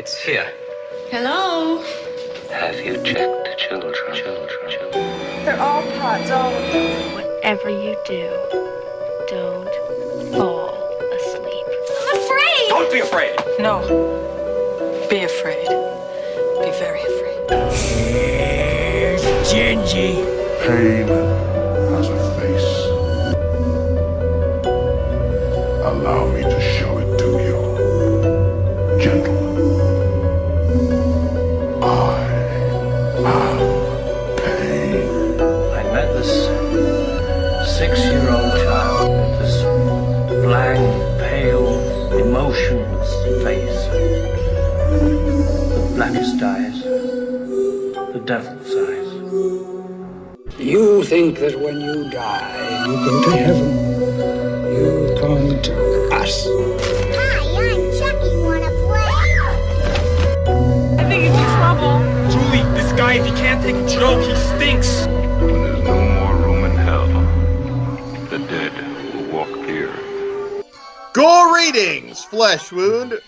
It's here. Hello? Have you checked the children? They're all pots, all of them. Whatever you do, don't fall asleep. I'm afraid! Don't be afraid! No. Be afraid. Be very afraid. Here's Gingy. Pain has a face. Allow me to show it to you. Gentlemen, I am pain. I met this 6-year-old child with this blank, pale, emotionless face. The blackest eyes. The devil's eyes. You think that when you die, you go to heaven. You come to us. Hi, I'm Chucky. Wanna play? I think it's in trouble. Julie, this guy, if he can't take a joke, he stinks. When there's no more room in hell, the dead will walk here. Gore readings, Flesh Wound,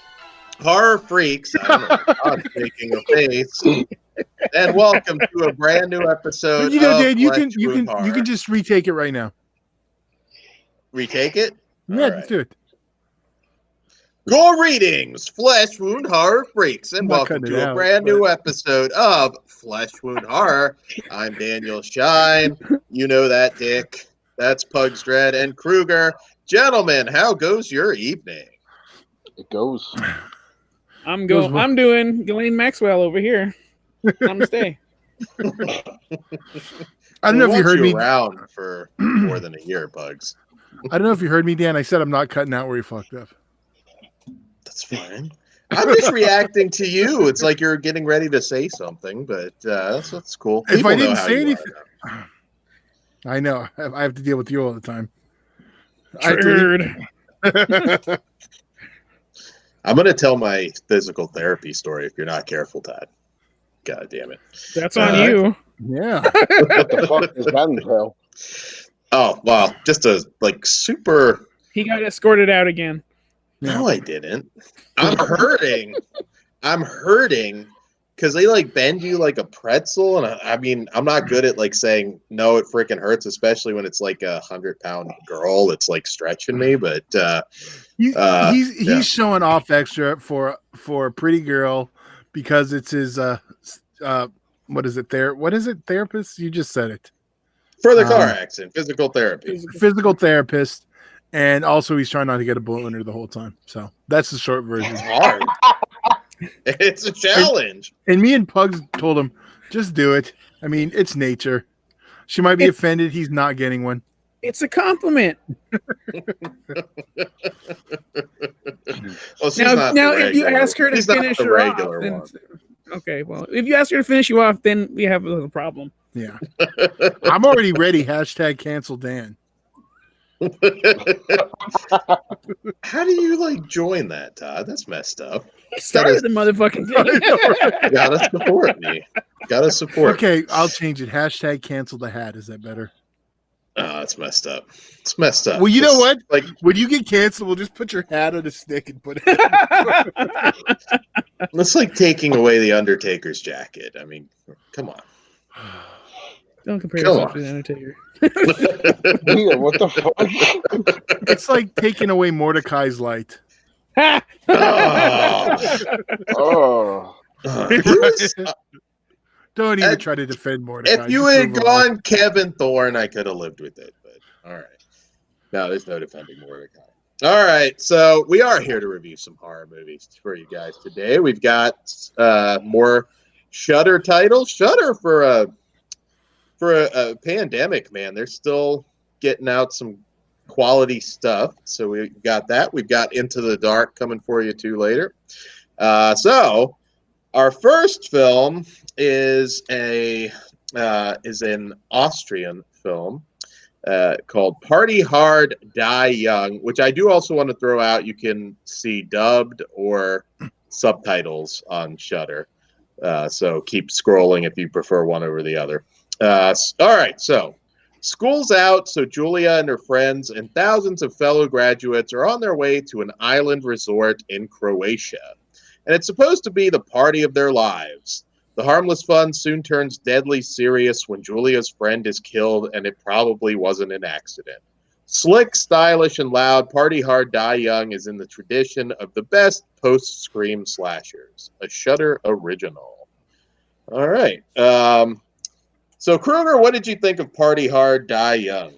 Horror Freaks. I don't know, I'm taking a face. And welcome to a brand new episode. You know, of Dan, you Flesh Wound can Horror. just retake it right now. Retake it. Yeah, All let's do it. Gore readings, Flesh Wound Horror Freaks, and I'm not welcome cutting it to a out, brand new episode of Flesh Wound Horror. I'm Daniel Shine. You know that, Dick. That's Pugs Dread and Kruger. Gentlemen, how goes your evening? It goes. I'm Goes well. I'm doing Ghislaine Maxwell over here. Namaste. I don't know if you heard me. Around for more than a year, Pugs. I don't know if you heard me, Dan. I said I'm not cutting out where you fucked up. That's fine. I'm just reacting to you. It's like you're getting ready to say something, but that's cool. If People I know didn't how say you anything, are. I know I have to deal with you all the time. Triggered. I'm going to tell my physical therapy story if you're not careful, Todd. God damn it. That's on you. Yeah. What the fuck does that entail? Oh, wow. Just a super. He got escorted out again. No, I didn't. I'm hurting. I'm hurting because they bend you like a pretzel. And I mean, I'm not good at saying, no, it freaking hurts, especially when it's like a 100-pound girl that's stretching me. But he's showing off extra for a pretty girl because it's his what is it there? What is it? Therapist? You just said it. For the car accident, physical therapy. Physical therapist. And also he's trying not to get a bullet in her the whole time. So that's the short version. It's hard. It's a challenge. And me and Pugs told him, just do it. I mean, it's nature. She might be offended he's not getting one. It's a compliment. Well, she's Now, not the if you regular- ask her to she's not finish the her off, regular then one. okay. Well, if you ask her to finish you off, then we have a little problem. Yeah. I'm already ready. # cancel Dan. How do you join that, Todd? That's messed up. He started the motherfucking thing. Gotta support me. Gotta support. Okay, I'll change it. # cancel the hat. Is that better? Oh, it's messed up. It's messed up. Well, you know what? Like When you get canceled, we'll just put your hat on a stick and put it. it's like taking away the Undertaker's jacket. I mean, come on. Don't compare Come yourself on. to the Undertaker. Yeah, what the fuck? It's like taking away Mordecai's light. Oh. Oh. He was- Don't even And try to defend Mordecai. if you Just had move on. gone Kevin Thorne, I could have lived with it. But all right. No, there's no defending Mordecai. All right. So we are here to review some horror movies for you guys today. We've got more Shudder titles. Shudder for a pandemic, man. They're still getting out some quality stuff. So we got that. We've got Into the Dark coming for you too later. So our first film is an Austrian film called Party Hard, Die Young, which I do also want to throw out. You can see dubbed or subtitles on Shudder. So keep scrolling if you prefer one over the other. All right, so school's out, so Julia and her friends and thousands of fellow graduates are on their way to an island resort in Croatia. and it's supposed to be the party of their lives. The harmless fun soon turns deadly serious when Julia's friend is killed, and it probably wasn't an accident. Slick, stylish, and loud, Party Hard, Die Young is in the tradition of the best post-Scream slashers. A Shudder original. All right. So, Kruger, what did you think of Party Hard, Die Young?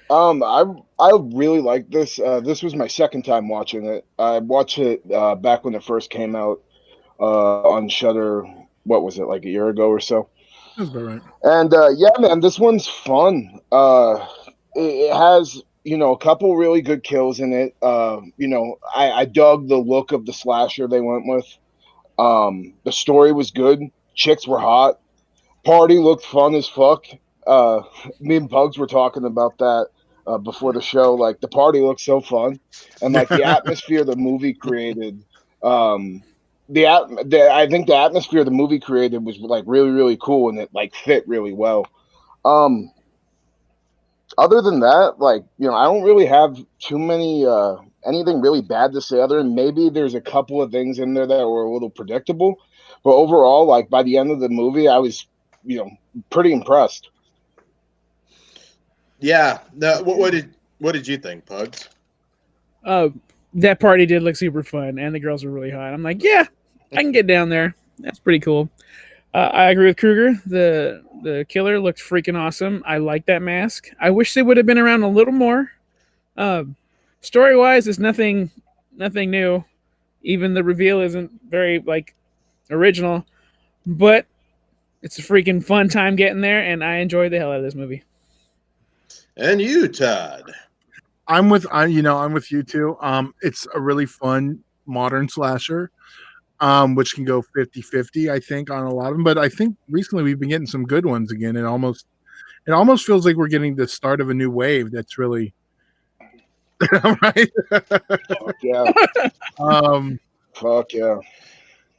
I really like this. This was my second time watching it. I watched it back when it first came out on Shudder. What was it, like a year ago or so? That's about right. And yeah, man, this one's fun. It has, a couple really good kills in it. I dug the look of the slasher they went with. The story was good. Chicks were hot. Party looked fun as fuck. Me and Bugs were talking about that before the show. Like, the party looked so fun, and like the atmosphere the movie created. I think the atmosphere the movie created was like really, really cool, and it like fit really well. Other than that, like, I don't really have too many anything really bad to say. Other than maybe there's a couple of things in there that were a little predictable, but overall, like by the end of the movie, I was pretty impressed. Yeah. No, what did you think, Pugs? That party did look super fun, and the girls were really hot. I'm like, yeah, I can get down there. That's pretty cool. I agree with Kruger. The killer looked freaking awesome. I like that mask. I wish they would have been around a little more. Story-wise, it's nothing new. Even the reveal isn't very original, but it's a freaking fun time getting there, and I enjoyed the hell out of this movie. And you, Todd? I'm with you too. It's a really fun modern slasher, which can go 50-50, I think, on a lot of them. But I think recently we've been getting some good ones again. It almost feels like we're getting the start of a new wave. That's really right. Fuck yeah. Fuck yeah.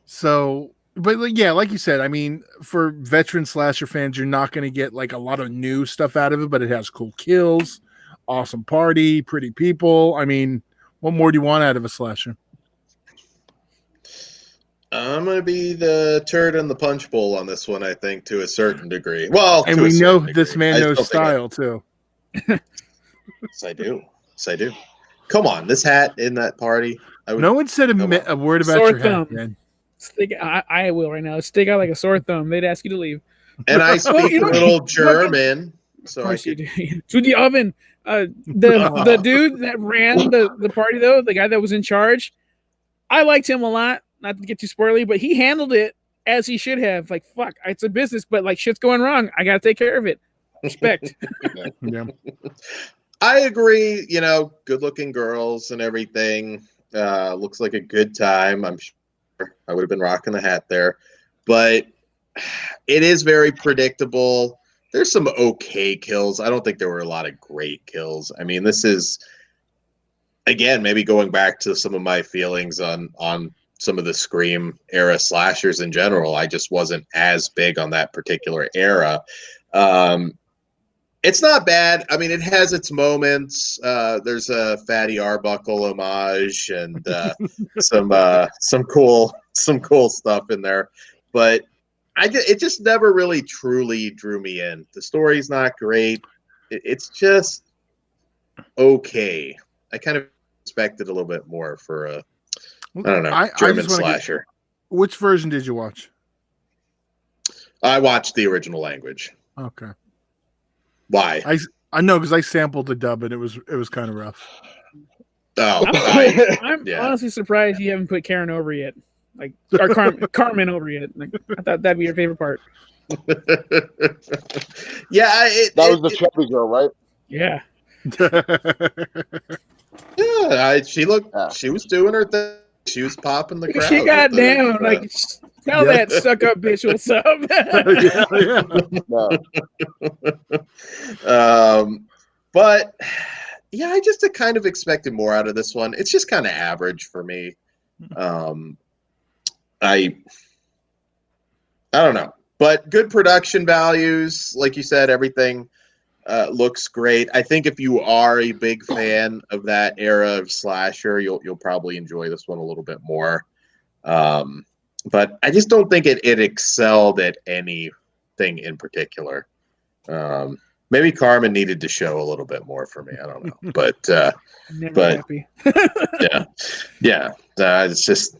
So, but yeah, like you said, I mean, for veteran slasher fans, you're not going to get like a lot of new stuff out of it, but it has cool kills, awesome party, pretty people. I mean, what more do you want out of a slasher? I'm going to be the turd in the punch bowl on this one, I think, to a certain degree. Well, and we know this man knows style, too. Yes, I do. Come on, this hat in that party. No one said a word about your hat, man. I will right now. Stick out like a sore thumb. They'd ask you to leave. And I speak a little German. So I could... To the oven. The dude that ran the party, though, the guy that was in charge, I liked him a lot. Not to get too spoily, but he handled it as he should have. Like, fuck, it's a business, but like shit's going wrong. I got to take care of it. Respect. Yeah. I agree. Good-looking girls and everything. Looks like a good time. I'm sure I would have been rocking the hat there, but it is very predictable. There's some okay kills. I don't think there were a lot of great kills. I mean, this is, again, maybe going back to some of my feelings on some of the Scream era slashers in general. I just wasn't as big on that particular era. It's not bad. I mean, it has its moments. There's a Fatty Arbuckle homage and some cool stuff in there, but it just never really truly drew me in. The story's not great. It's just okay. I kind of expected a little bit more for a, I don't know, German slasher. Which version did you watch? I watched the original language. Okay. Why? I know, because I sampled the dub and it was kind of rough. Oh, I'm honestly surprised you haven't put Karen over yet, or Carmen over yet. Like, I thought that'd be your favorite part. Yeah, that was the chubby girl, right? Yeah. Yeah, she was doing her thing. She was popping the crowd. She got down. Like, tell that suck up bitch what's up. But yeah, I just kind of expected more out of this one. It's just kind of average for me. I don't know, but good production values, like you said, everything looks great. I think if you are a big fan of that era of slasher, you'll probably enjoy this one a little bit more. But I just don't think it excelled at anything in particular. Maybe Carmen needed to show a little bit more for me. I don't know, but Never happy. yeah. It's just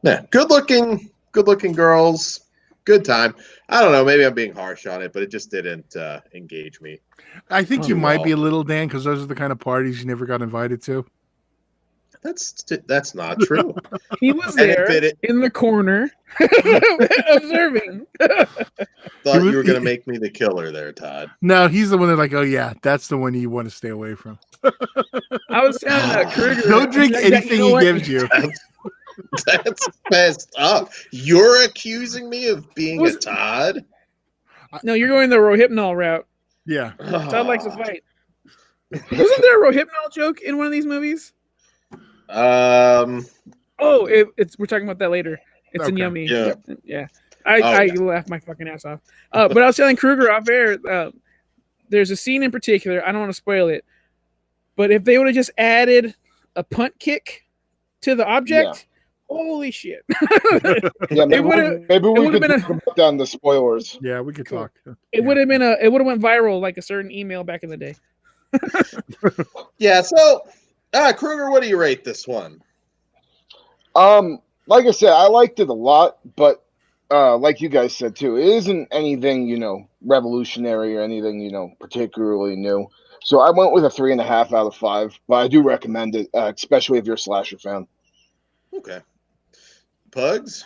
good looking girls, good time. I don't know. Maybe I'm being harsh on it, but it just didn't engage me. I think you might well. be a little, Dan, because those are the kind of parties you never got invited to. That's not true. He was And there in the corner observing. Thought you were going to make me the killer there, Todd. No, he's the one that's like, oh yeah, that's the one you want to stay away from. I was telling Kruger. Don't drink anything he gives you. That's messed up. You're accusing me of being a Todd? No, you're going the Rohypnol route. Yeah. Todd likes to fight. Wasn't there a Rohypnol joke in one of these movies? Oh, it's we're talking about that later. It's in Yummy. Yeah. I laughed my fucking ass off. But I was telling Kruger off air. There's a scene in particular. I don't want to spoil it, but if they would have just added a punt kick to the object, holy shit! Yeah, maybe we could put down the spoilers. Yeah, we could talk. It would have been it would have went viral like a certain email back in the day. Yeah. So, Kruger, what do you rate this one? Like I said, I liked it a lot, but like you guys said too, it isn't anything, revolutionary or anything, particularly new. So I went with a 3.5 out of 5, but I do recommend it, especially if you're a slasher fan. Okay. Pugs?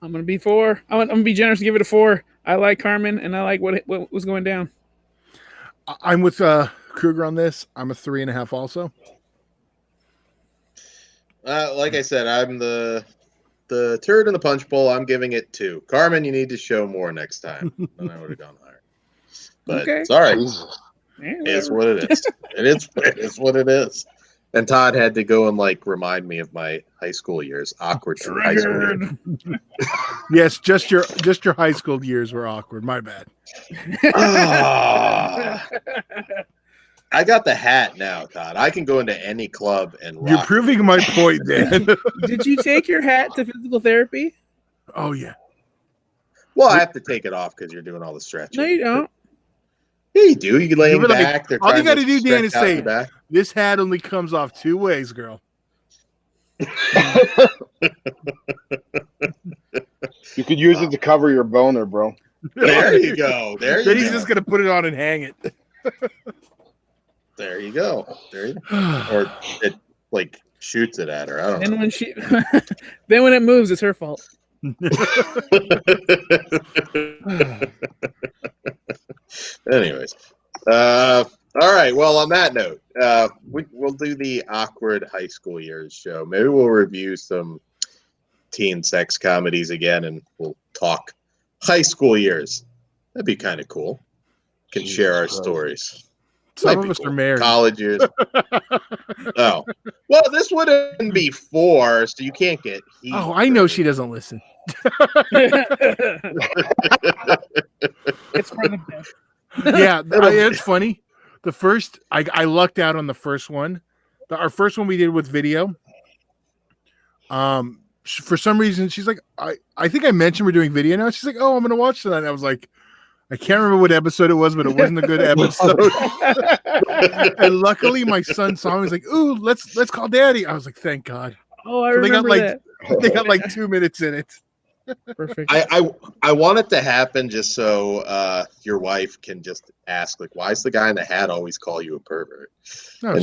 I'm gonna be 4. I'm gonna be generous and give it a 4. I like Carmen and I like what was going down. I'm with Kruger on this. I'm a 3.5 also. Like I said, I'm the turd in the punch bowl. I'm giving it 2. Carmen, you need to show more next time. Then I would have gone higher. But it's all right. It's what it is. It is what it is. And Todd had to go and remind me of my high school years. Awkward high school years. Yes, just your high school years were awkward. My bad. I got the hat now, Todd. I can go into any club and rock. You're proving my point, Dan. Did you take your hat to physical therapy? Oh yeah. Well, I have to take it off because you're doing all the stretching. No, you don't. Yeah, you do. You lay back. All you got to do, Dan, is say, "This hat only comes off 2 ways, girl." You could use it to cover your boner, bro. There you go. Then he's just gonna put it on and hang it. There you go. Or it shoots it at her. I don't know. And then when it moves, it's her fault. Anyways, all right. Well, on that note, we'll do the awkward high school years show. Maybe we'll review some teen sex comedies again, and we'll talk high school years. That'd be kind of cool. Can share our stories. Some of us are married. College years. Oh, well, this wouldn't be 4, so you can't get. Oh, I know she doesn't listen. It's for the best. Yeah, it's funny. The first, I lucked out on the first one. Our first one we did with video. For some reason, she's like, I think I mentioned we're doing video now. She's like, oh, I'm going to watch that. And I was like, I can't remember what episode it was, but it wasn't a good episode. And luckily, my son saw me. He was like, "Ooh, let's call Daddy." I was like, "Thank God." Oh, I remember that. They got 2 minutes in it. Perfect. I want it to happen just so your wife can just ask, why is the guy in the hat always call you a pervert? No,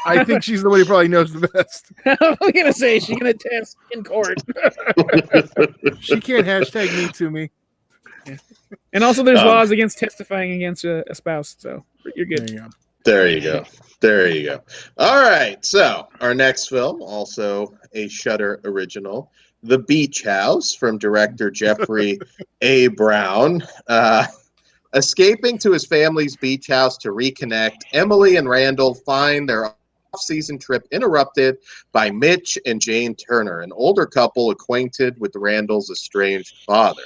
I think she's the one who probably knows the best. I'm gonna say she's gonna test in court. She can't hashtag me to me. And also, there's laws against testifying against a spouse, so you're good. There you go. There you go. All right. So our next film, also a Shudder original, The Beach House, from director Jeffrey A. Brown. Escaping to his family's beach house to reconnect, Emily and Randall find their off-season trip interrupted by Mitch and Jane Turner, an older couple acquainted with Randall's estranged father.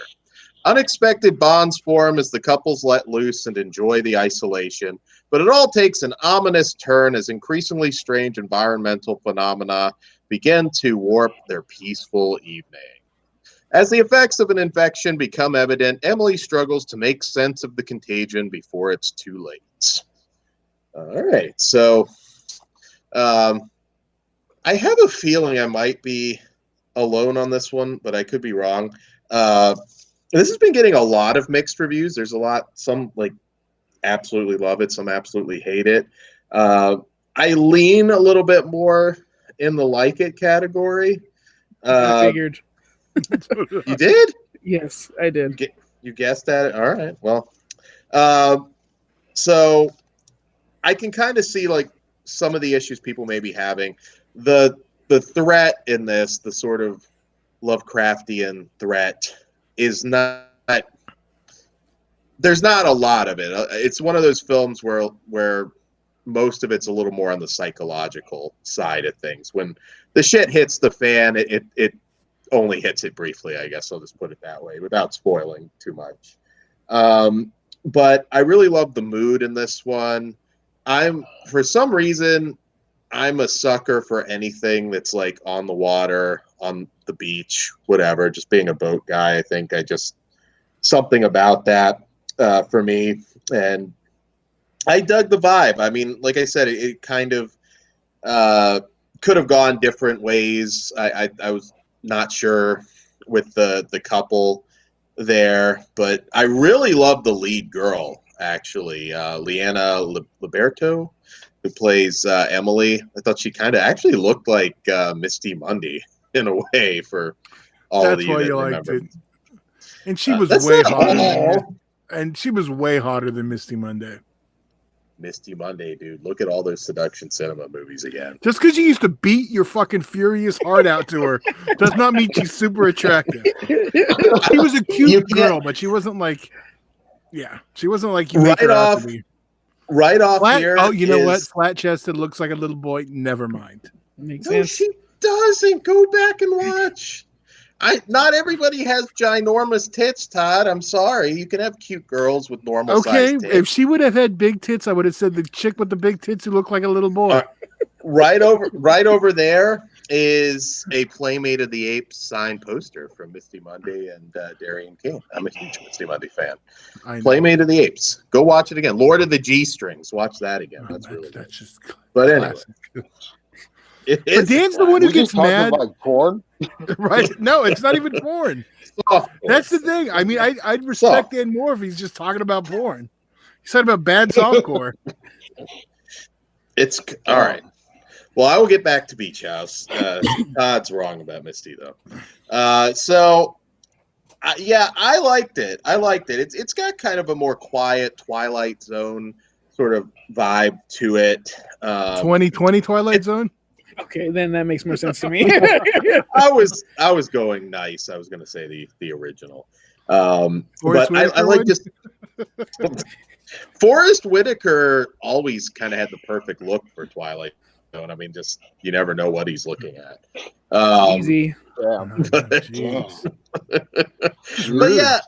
Unexpected bonds form as the couples let loose and enjoy the isolation, but it all takes an ominous turn as increasingly strange environmental phenomena begin to warp their peaceful evening. As the effects of an infection become evident, Emily struggles to make sense of the contagion before it's too late. All right, so I have a feeling I might be alone on this one, but I could be wrong. This has been getting a lot of mixed reviews. There's a lot, some like absolutely love it, some absolutely hate it. I lean a little bit more in the like it category. I figured. You did? Yes, I did. You guessed at it? All right. Well, so I can kind of see like some of the issues people may be having. The threat in this, the sort of Lovecraftian threat, is not. There's not a lot of it. It's one of those films where most of it's a little more on the psychological side of things. When the shit hits the fan, it only hits it briefly, I guess I'll just put it that way, without spoiling too much. But I really love the mood in this one. For some reason, I'm a sucker for anything that's like on the water, on the beach, whatever. Just being a boat guy, I think something about that for me. And I dug the vibe. I mean, like I said, it kind of could have gone different ways. I was not sure with the couple there, but I really love the lead girl, actually, Leanna Liberto, who plays Emily. I thought she kind of actually looked like Misty Mundy in a way, for all of you that remember. It. And she was way hotter. And she was way hotter than Misty Monday. Misty Monday, dude. Look at all those Seduction Cinema movies again. Just because you used to beat your fucking furious heart out to her does not mean she's super attractive. She was a cute girl, but she wasn't like, she wasn't like you make her out to be. Right off here. Oh, you know what? Flat chested, looks like a little boy. Never mind. Makes No, sense. she doesn't. Go back and watch. Not everybody has ginormous tits, Todd. I'm sorry. You can have cute girls with normal size tits. If she would have had big tits, I would have said the chick with the big tits who looked like a little boy. Right over there is a Playmate of the Apes signed poster from Misty Monday and Darian King. I'm a huge Misty Monday fan. Playmate of the Apes. Go watch it again. Lord of the G Strings. Watch that again. That's really good. Just but anyway. But Dan's the one who gets mad. Like porn? Right? No, it's not even porn. That's the thing. I mean, I'd respect Dan more if he's just talking about porn. He's talking about bad softcore. It's all right. Well, I will get back to Beach House. Todd's wrong about Misty, though. I liked it. It's got kind of a more quiet Twilight Zone sort of vibe to it. 2020 Twilight Zone? Okay, then that makes more sense to me. I was going nice. I was going to say the original. But I like just Forrest Whitaker always kind of had the perfect look for Twilight Zone. I mean, just you never know what he's looking at. Easy. But yeah,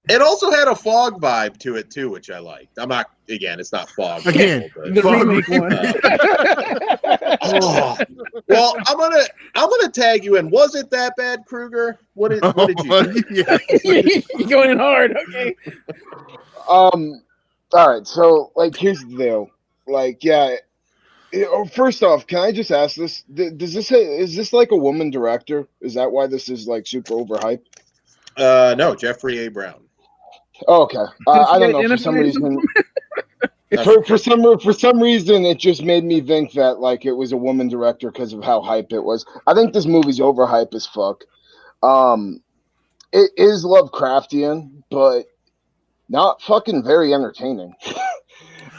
it also had a Fog vibe to it too, which I liked. I'm not it's not Fog. Again, the remake one. Well, I'm gonna tag you in. Was it that bad, Kruger? What did you think? You're going in hard. Okay. All right. So, like, here's the deal. Like, first off, can I just ask this? Is this like a woman director? Is that why this is like super overhyped? No, Jeffrey A. Brown. Oh, okay. I don't know, for some reason. For some reason, it just made me think that like it was a woman director because of how hype it was. I think this movie's overhyped as fuck. It is Lovecraftian, but not fucking very entertaining.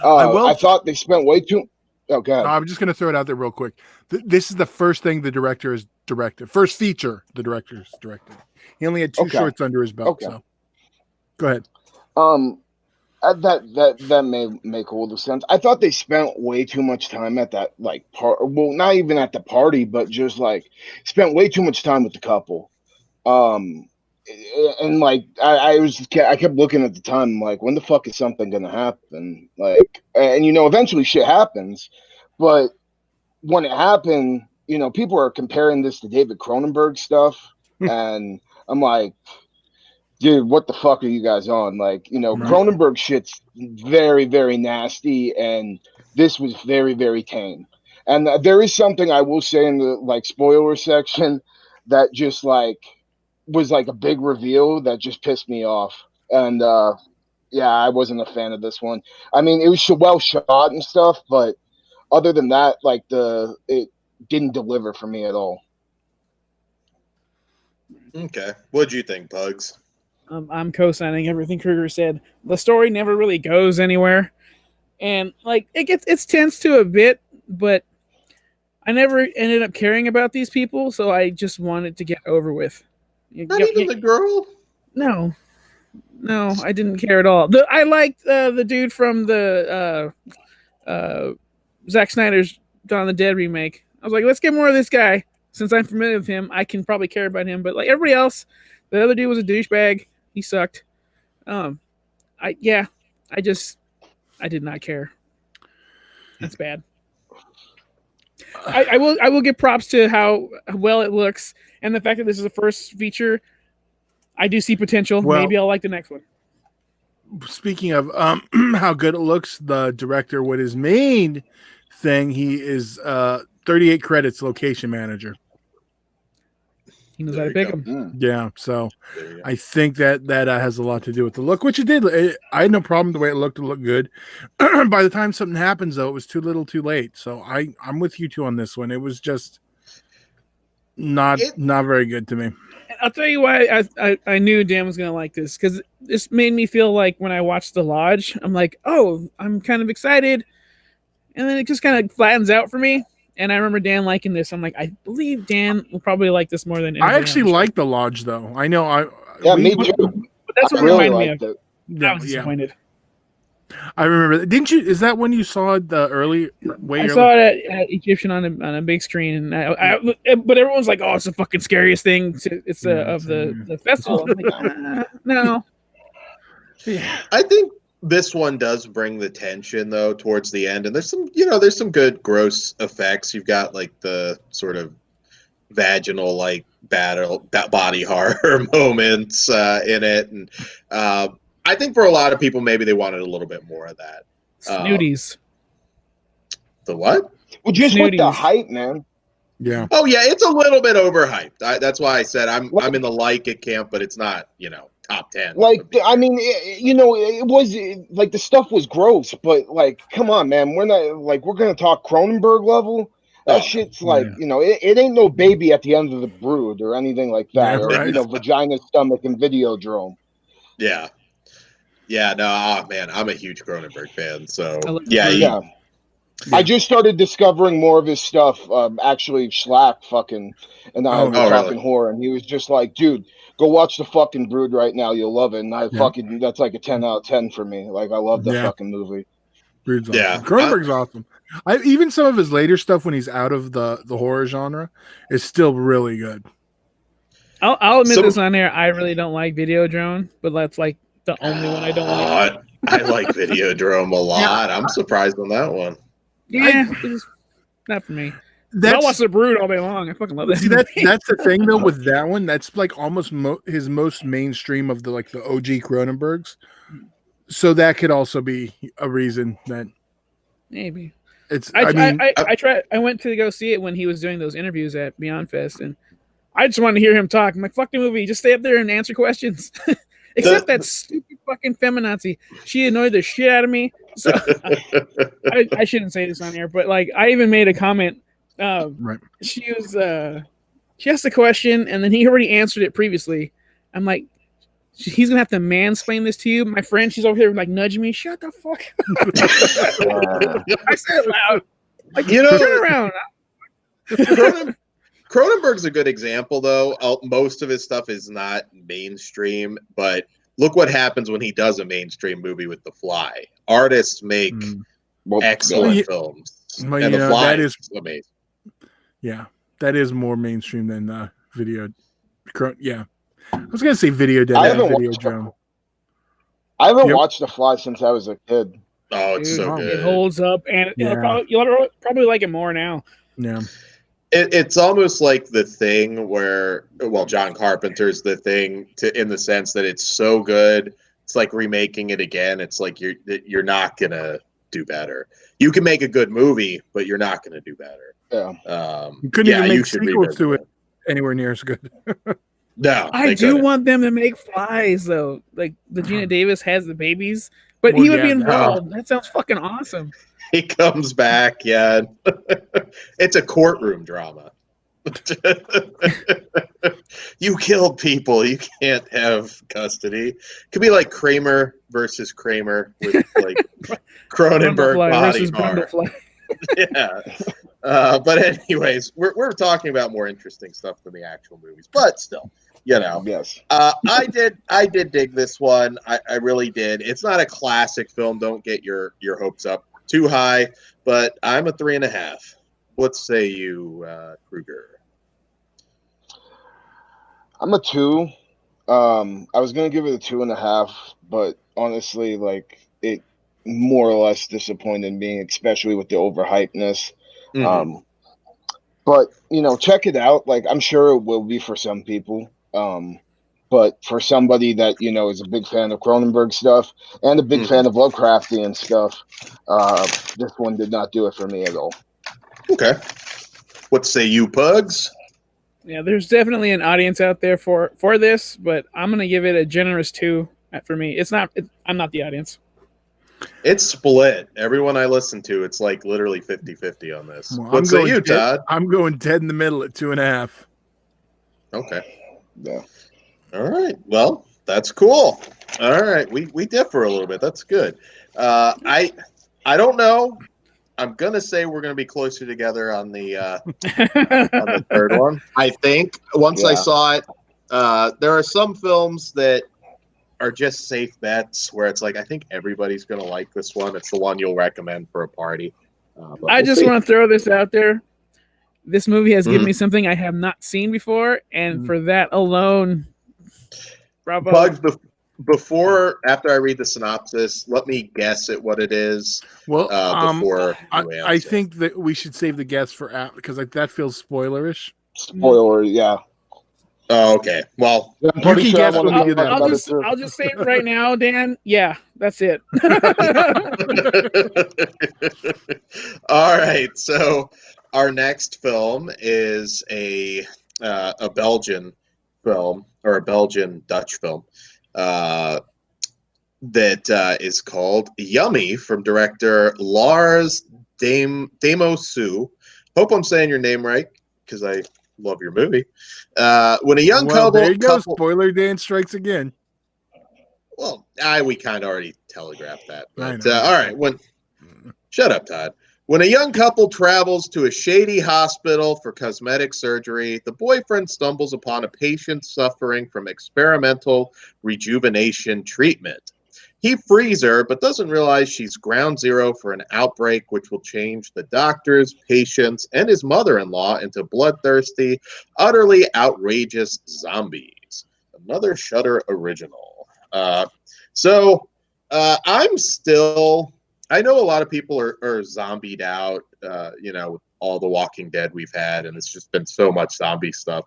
I thought they spent way too. Oh, God. I'm just gonna throw it out there real quick. This is the first thing the director has directed. First feature the director has directed. He only had two shorts under his belt. So, go ahead. That may make a little sense. I thought they spent way too much time at that like part. Well, not even at the party, but just like spent way too much time with the couple. And like I kept looking at the time, like, when the fuck is something gonna happen? Like, and eventually shit happens, but when it happened, people are comparing this to David Cronenberg stuff, and I'm like, dude, what the fuck are you guys on? Like, Cronenberg shit's very, very nasty, and this was very, very tame. And there is something I will say in the spoiler section that just was a big reveal that just pissed me off. And yeah, I wasn't a fan of this one. I mean, it was well shot and stuff, but other than that, it didn't deliver for me at all. Okay, what'd you think, Pugs? I'm co-signing everything Kruger said. The story never really goes anywhere, and it tends to a bit, but I never ended up caring about these people, so I just wanted to get over with. Not even the girl? No, I didn't care at all. I liked the dude from the Zack Snyder's Dawn of the Dead remake. I was like, let's get more of this guy. Since I'm familiar with him, I can probably care about him. But everybody else, the other dude was a douchebag. He sucked. I did not care. That's bad. I will give props to how well it looks and the fact that this is the first feature. I do see potential. Well, maybe I'll like the next one. Speaking of how good it looks, the director, what his main thing, he is 38 credits location manager. He knows how to pick them. Yeah, so I think that has a lot to do with the look, which it did. I had no problem the way it looked. It looked good. By the time something happens, though, it was too little, too late. So I'm with you two on this one. It was just not very good to me. I'll tell you why I knew Dan was going to like this, because this made me feel like when I watched The Lodge, I'm like, oh, I'm kind of excited. And then it just kind of flattens out for me. And I remember Dan liking this. I'm like, I believe Dan will probably like this more than I actually like The Lodge, though. I know. Me too. But that's what really reminded me of. it. I was disappointed. I remember. Didn't you? Is that when you saw the early? I saw it at Egyptian on a big screen, and but everyone's like, "Oh, it's the fucking scariest thing." It's of the festival. I'm like, no. Yeah. I think this one does bring the tension though towards the end, and there's some good gross effects. You've got the sort of vaginal body horror moments in it, and I think for a lot of people, maybe they wanted a little bit more of that. Snooties. The what? Well, just with the hype, man. Yeah. Oh yeah, it's a little bit overhyped. That's why I said I'm in the like it camp, but it's not top 10. I mean, it was the stuff was gross, but come on, man, we're not we're gonna talk Cronenberg level. That shit's it ain't no Baby at the End of the Brood or anything like that, or Vagina, Stomach, and Videodrome. Yeah. Yeah, no, man, I'm a huge Cronenberg fan, so yeah. I just started discovering more of his stuff. Actually, Schlack fucking and I were talking horror, and he was just like, "Dude, go watch the fucking Brood right now. You'll love it." And that's like a 10 out of 10 for me. I love the fucking movie. Brood's awesome. Cronenberg's awesome. Even some of his later stuff when he's out of the horror genre is still really good. I'll admit this on air. I really don't like Videodrome, but that's the only one I don't like. I like Videodrome a lot. I'm surprised on that one. Yeah, it's not for me. I'll watch the Brood all day long. I fucking love that. See, that's the thing though with that one. That's almost his most mainstream of the the OG Cronenbergs. So that could also be a reason that maybe it's. I went to go see it when he was doing those interviews at Beyond Fest, and I just wanted to hear him talk. I'm like, fuck the movie. Just stay up there and answer questions. Except that stupid fucking feminazi. She annoyed the shit out of me. So I shouldn't say this on air, but I even made a comment. Right. She asked a question and then he already answered it previously. I'm like, he's gonna have to mansplain this to you. My friend, she's over here nudging me. Shut the fuck up. I said it loud. Turn around. Cronenberg's a good example, though. Most of his stuff is not mainstream, but look what happens when he does a mainstream movie with The Fly. Artists make excellent films, and The Fly is amazing. Yeah, that is more mainstream than Video. Yeah, I was gonna say Video Dead. I haven't watched The Fly since I was a kid. Oh, it's so good. It holds up, and you'll probably like it more now. Yeah. It's almost like The Thing, where John Carpenter's The Thing, in the sense that it's so good, it's like remaking it again. It's like you're not gonna do better. You can make a good movie, but you're not gonna do better. Yeah. You couldn't even make should sequels to revisit it anywhere near as good. No, I they do couldn't. want them to make Flies though. Like the Gina Davis has the babies, but Well, he would yeah, be no. involved. That sounds fucking awesome. He comes back, yeah. It's a courtroom drama. You killed people. You can't have custody. Could be like Kramer versus Kramer with like Cronenberg Brundlefly body versus horror. Brundlefly. Yeah. But anyways, we're talking about more interesting stuff than the actual movies. But still, Yes. I did dig this one. I really did. It's not a classic film. Don't get your hopes up too high. But I'm a 3.5. What say you, Kruger? I'm a 2. I was gonna give it a 2.5, but honestly, like it more or less disappointed me, especially with the overhypeness. Mhm. But check it out. Like I'm sure it will be for some people. But for somebody that is a big fan of Cronenberg stuff and a big fan of Lovecraftian stuff, this one did not do it for me at all. Okay. What say you, Pugs? Yeah, there's definitely an audience out there for this, but I'm gonna give it a generous 2 for me. It's not. I'm not the audience. It's split. Everyone I listen to, it's like literally 50-50 on this. Well, What say you, Todd? I'm going dead in the middle at 2.5. Okay. Yeah. All right. Well, that's cool. All right. We differ a little bit. That's good. I don't know. I'm gonna say we're gonna be closer together on the third one. I think once I saw it, there are some films that are just safe bets where it's like I think everybody's gonna like this one. It's the one you'll recommend for a party. I just want to throw this out there. This movie has given me something I have not seen before, and for that alone, bravo. Bugs, after I read the synopsis, let me guess at what it is. Well, before I think that we should save the guess for because that feels spoilerish. Spoiler, yeah. Oh, okay. Well, I'm pretty can sure I guess wanna what we talk do about then. it too. I'll just say it right now, Dan. Yeah, that's it. All right. So our next film is a Belgian film, or a Belgian Dutch film that is called Yummy, from director Lars Demosu. Hope I'm saying your name right, because I love your movie. When a young couple, there you go. Spoiler Dan strikes again. Well, we kind of already telegraphed that. But know. all right, shut up, Todd. When a young couple travels to a shady hospital for cosmetic surgery, the boyfriend stumbles upon a patient suffering from experimental rejuvenation treatment. He frees her, but doesn't realize she's ground zero for an outbreak which will change the doctors, patients, and his mother-in-law into bloodthirsty, utterly outrageous zombies. Another Shudder original. I'm still... I know a lot of people are zombied out, with all the Walking Dead we've had, and it's just been so much zombie stuff.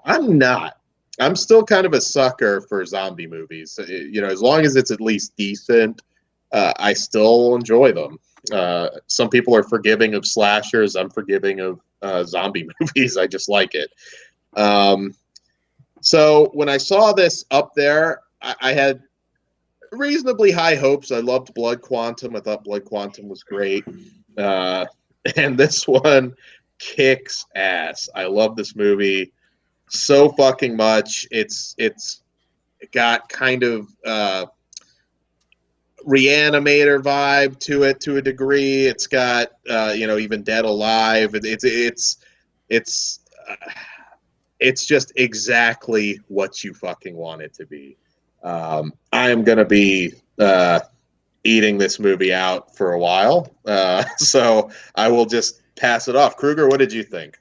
I'm not. I'm still kind of a sucker for zombie movies. As long as it's at least decent, I still enjoy them. Some people are forgiving of slashers. I'm forgiving of zombie movies. I just like it. So when I saw this up there, I had reasonably high hopes. I loved Blood Quantum. I thought Blood Quantum was great. And this one kicks ass. I love this movie so fucking much. It's got kind of Reanimator vibe to it to a degree. It's got even Dead Alive. It's just exactly what you fucking want it to be. I am gonna be eating this movie out for a while, so I will just pass it off. Kruger, what did you think?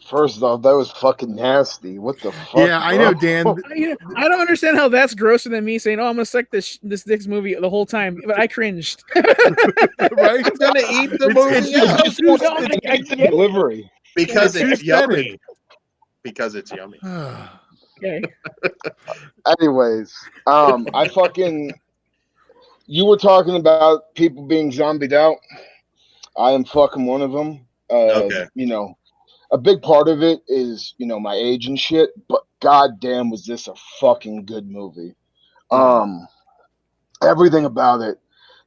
First off, that was fucking nasty. What the fuck? Yeah, I know, Dan. I don't understand how that's grosser than me saying, "Oh, I'm gonna suck this next movie the whole time," but I cringed. Right? I'm gonna eat the movie. Delivery. Because It's it's aesthetic. yummy. Because it's yummy. Okay. Anyways, I fucking. You were talking about people being zombied out. I am fucking one of them. Okay. You know, a big part of it is, you know, my age and shit, but goddamn was this a fucking good movie. Everything about it.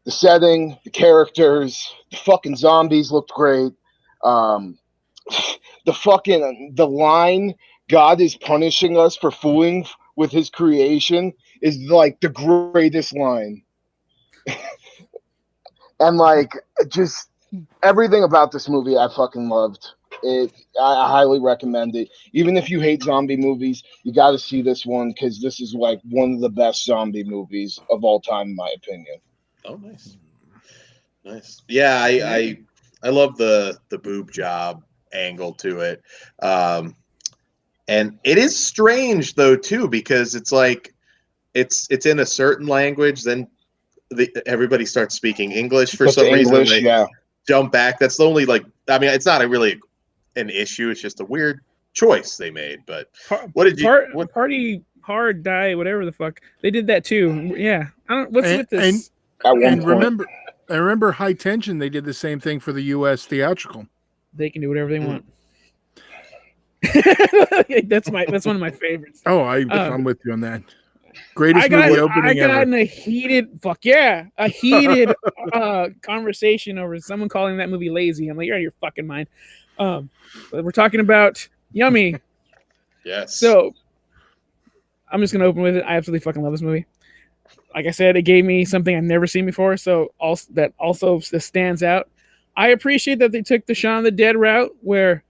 The setting, the characters, the fucking zombies looked great. The line, God is punishing us for fooling with his creation, is like the greatest line. And like, just everything about this movie I fucking loved. I highly recommend it. Even if you hate zombie movies, you got to see this one because this is like one of the best zombie movies of all time, in my opinion. Oh, nice. Yeah, I love the boob job angle to it, and it is strange though too, because it's like it's in a certain language, then everybody starts speaking English for some reason. They jump back. That's the only it's not really an issue. It's just a weird choice they made. But what did you? Party hard die whatever the fuck they did that too? Yeah, I don't. What's with this? And remember High Tension. They did the same thing for the U.S. theatrical. They can do whatever they want. That's one of my favorites. Oh, I'm with you on that. Greatest movie opening ever. I got in a heated conversation over someone calling that movie lazy. I'm like, you're out of your fucking mind. But we're talking about Yummy. Yes. So I'm just gonna open with it. I absolutely fucking love this movie. Like I said, it gave me something I've never seen before, so that also stands out. I appreciate that they took the Shaun of the Dead route, where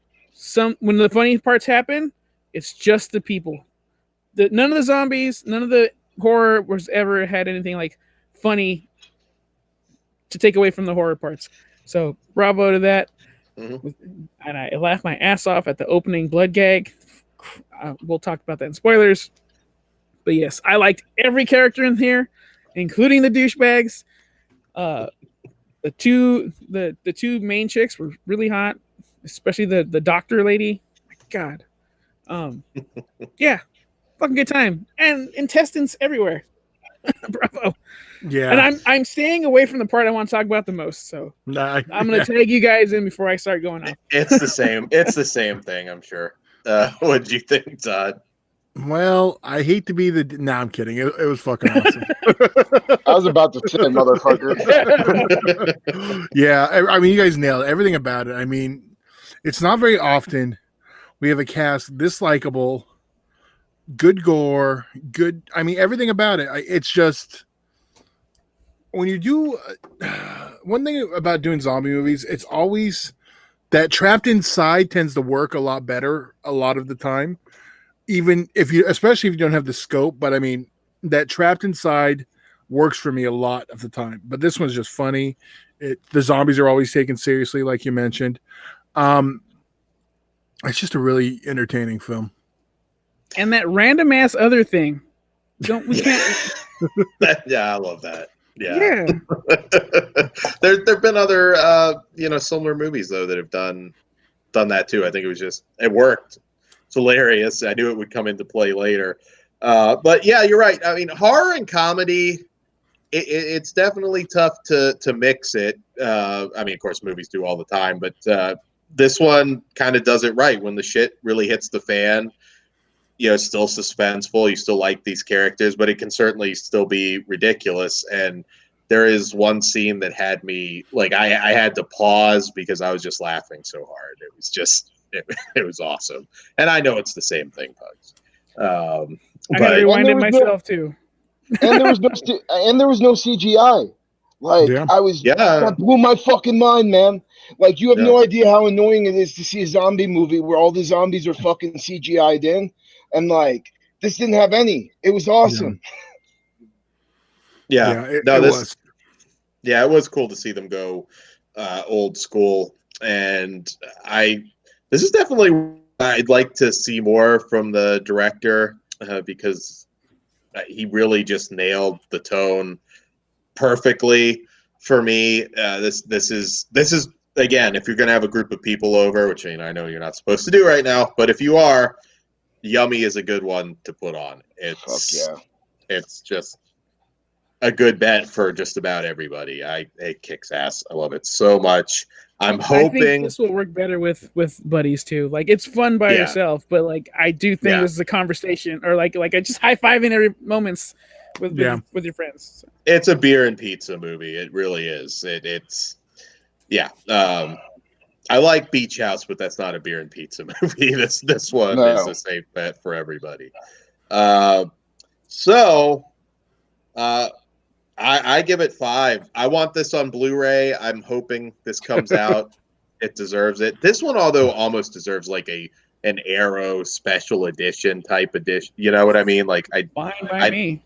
when the funny parts happen, it's just the people. None of the zombies, none of the horror was ever had anything like funny to take away from the horror parts. So bravo to that. Mm-hmm. And I laughed my ass off at the opening blood gag. We'll talk about that in spoilers. But yes, I liked every character in here, including the douchebags. The two main chicks were really hot, especially the doctor lady. My God. Yeah. Fucking good time. And intestines everywhere. Bravo. Yeah. And I'm staying away from the part I want to talk about the most. So I'm gonna tag you guys in before I start going off. It's the same. It's the same thing, I'm sure. What did you think, Todd? Well, I hate to be no, I'm kidding. It was fucking awesome. I was about to say, motherfucker. Yeah, I mean, you guys nailed everything about it. I mean, it's not very often we have a cast this likable, good gore, good. I mean, everything about it. It's just when you do one thing about doing zombie movies, it's always that trapped inside tends to work a lot better a lot of the time. Even especially if you don't have the scope, but I mean, that trapped inside works for me a lot of the time. But this one's just funny. The zombies are always taken seriously, like you mentioned. It's just a really entertaining film. And that random ass other thing. We can't. Yeah, I love that. Yeah. There've been other similar movies though that have done that too. I think it worked. It's hilarious. I knew it would come into play later. But yeah, you're right. I mean, horror and comedy, it's definitely tough to mix it. I mean, of course, movies do all the time, but this one kind of does it right. When the shit really hits the fan, it's still suspenseful. You still like these characters, but it can certainly still be ridiculous. And there is one scene that had me, like, I had to pause because I was just laughing so hard. It was just... It was awesome, and I know it's the same thing, Pugs. I gotta rewind it myself too. And there was no CGI. Like that blew my fucking mind, man. Like you have no idea how annoying it is to see a zombie movie where all the zombies are fucking CGI'd in, and like this didn't have any. It was awesome. It was cool to see them go old school, and this is definitely I'd like to see more from the director because he really just nailed the tone perfectly for me. This is again, if you're going to have a group of people over, which I know you're not supposed to do right now, but if you are, Yummy is a good one to put on. It's just a good bet for just about everybody. It kicks ass. I love it so much. I'm hoping I think this will work better with buddies too. Like it's fun by yourself, but like I do think this is a conversation, or like I just high fiving every moments with your friends. So. It's a beer and pizza movie. It really is. It's I like Beach House, but that's not a beer and pizza movie. This one is a safe bet for everybody. I give it 5. I want this on Blu-ray. I'm hoping this comes out. It deserves it. This one, although, almost deserves like an Arrow special edition type edition. You know what I mean? Like fine by me.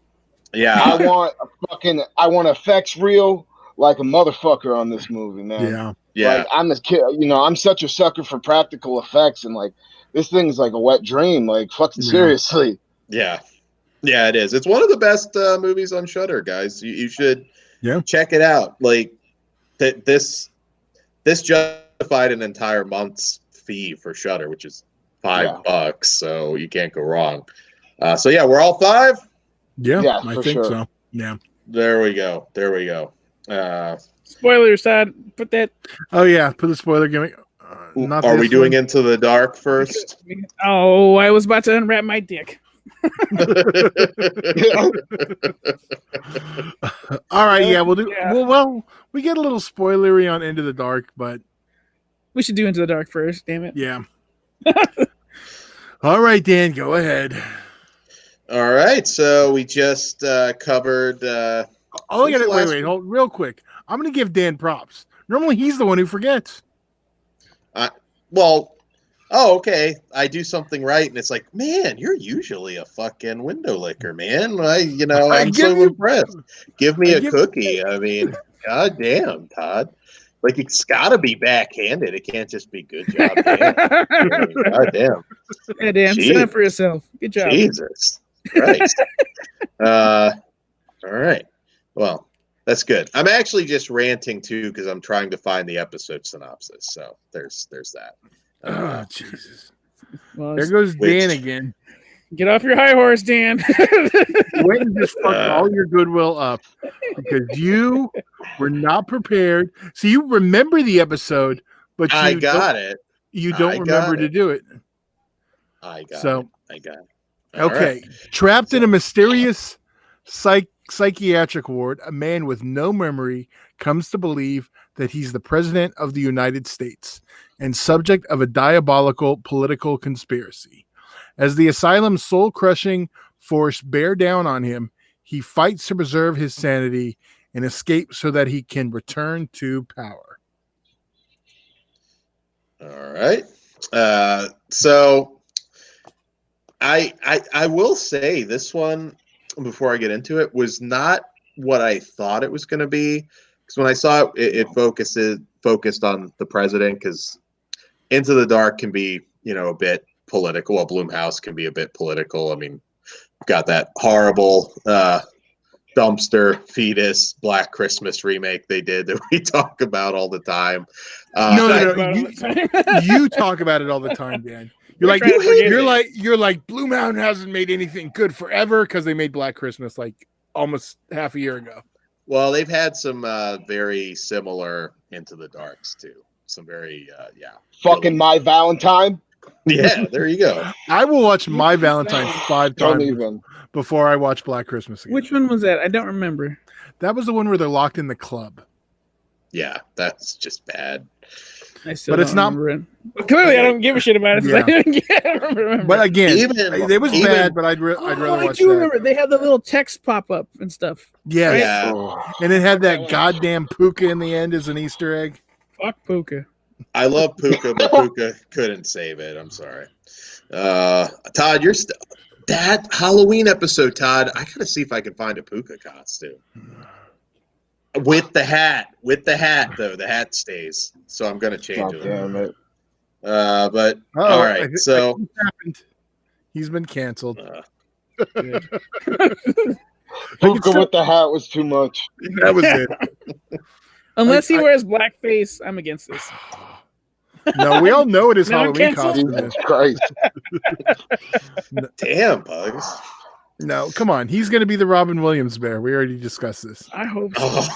Yeah, I want effects reel like a motherfucker on this movie, man. Yeah. Like, I'm a kid. I'm such a sucker for practical effects, and like this thing's like a wet dream. Like fucking seriously. Yeah. Yeah, it is. It's one of the best movies on Shudder, guys. You should check it out. Like this justified an entire month's fee for Shudder, which is $5, so you can't go wrong. We're all 5. Yeah, I think so. Yeah. There we go. Spoilers, Todd. Put that. Oh yeah, put the spoiler gimmick. Are we doing Into the Dark first? Oh, I was about to unwrap my dick. All right, we'll do. Well, we get a little spoilery on Into the Dark, but we should do Into the Dark first. Damn it. Yeah. All right, Dan, go ahead. All right, so we just covered. Wait, hold real quick. I'm going to give Dan props. Normally, he's the one who forgets. Okay. I do something right, and it's like, man, you're usually a fucking window licker, man. I'm so impressed. Give me a cookie. I mean, goddamn, Todd. Like, it's got to be backhanded. It can't just be good job, Dan. Goddamn. Yeah, Dan, stand up for yourself. Good job. Jesus Christ. All right. Well, that's good. I'm actually just ranting, too, because I'm trying to find the episode synopsis. So there's that. Oh, Jesus. Well, there goes Dan again. Get off your high horse, Dan. Wait and just fuck all your goodwill up because you were not prepared. So you remember the episode, but I got it. You don't remember to do it. I got it. Okay. Right. Trapped in a mysterious psychiatric ward, a man with no memory comes to believe that he's the president of the United States and subject of a diabolical political conspiracy. As the asylum's soul-crushing force bear down on him, he fights to preserve his sanity and escape so that he can return to power. All right. So I will say this one, before I get into it, was not what I thought it was going to be. Because when I saw it focused on the president, because Into the Dark can be, a bit political. Well, Blumhouse can be a bit political. I mean, got that horrible dumpster fetus Black Christmas remake they did that we talk about all the time. You talk about it all the time, Dan. You're like Blumhouse hasn't made anything good forever because they made Black Christmas like almost half a year ago. Well, they've had some very similar Into the Darks too. Some very fucking My Valentine. Yeah, there you go. I will watch My Valentine 5 times before I watch Black Christmas again. Which one was that? I don't remember. That was the one where they're locked in the club. Yeah, that's just bad. But it's not. Clearly, I don't give a shit about it. Yeah. I don't remember. But again, it was bad. But I'd rather watch. I do remember they had the little text pop up and stuff. Yeah, and it had that goddamn Puka in the end as an Easter egg. Fuck Puka. I love Puka, but Puka couldn't save it. I'm sorry. Todd, you're that Halloween episode, Todd. I gotta see if I can find a Puka costume. With the hat, though, the hat stays. So I'm gonna change it. Damn it. But all right, so he's been canceled. Puka with the hat was too much. That was it. Unless he wears blackface, I'm against this. No, we all know it is Now I'm Halloween canceled. costume. Christ. Damn, Bugs. No, come on. He's going to be the Robin Williams bear. We already discussed this. I hope so. Oh,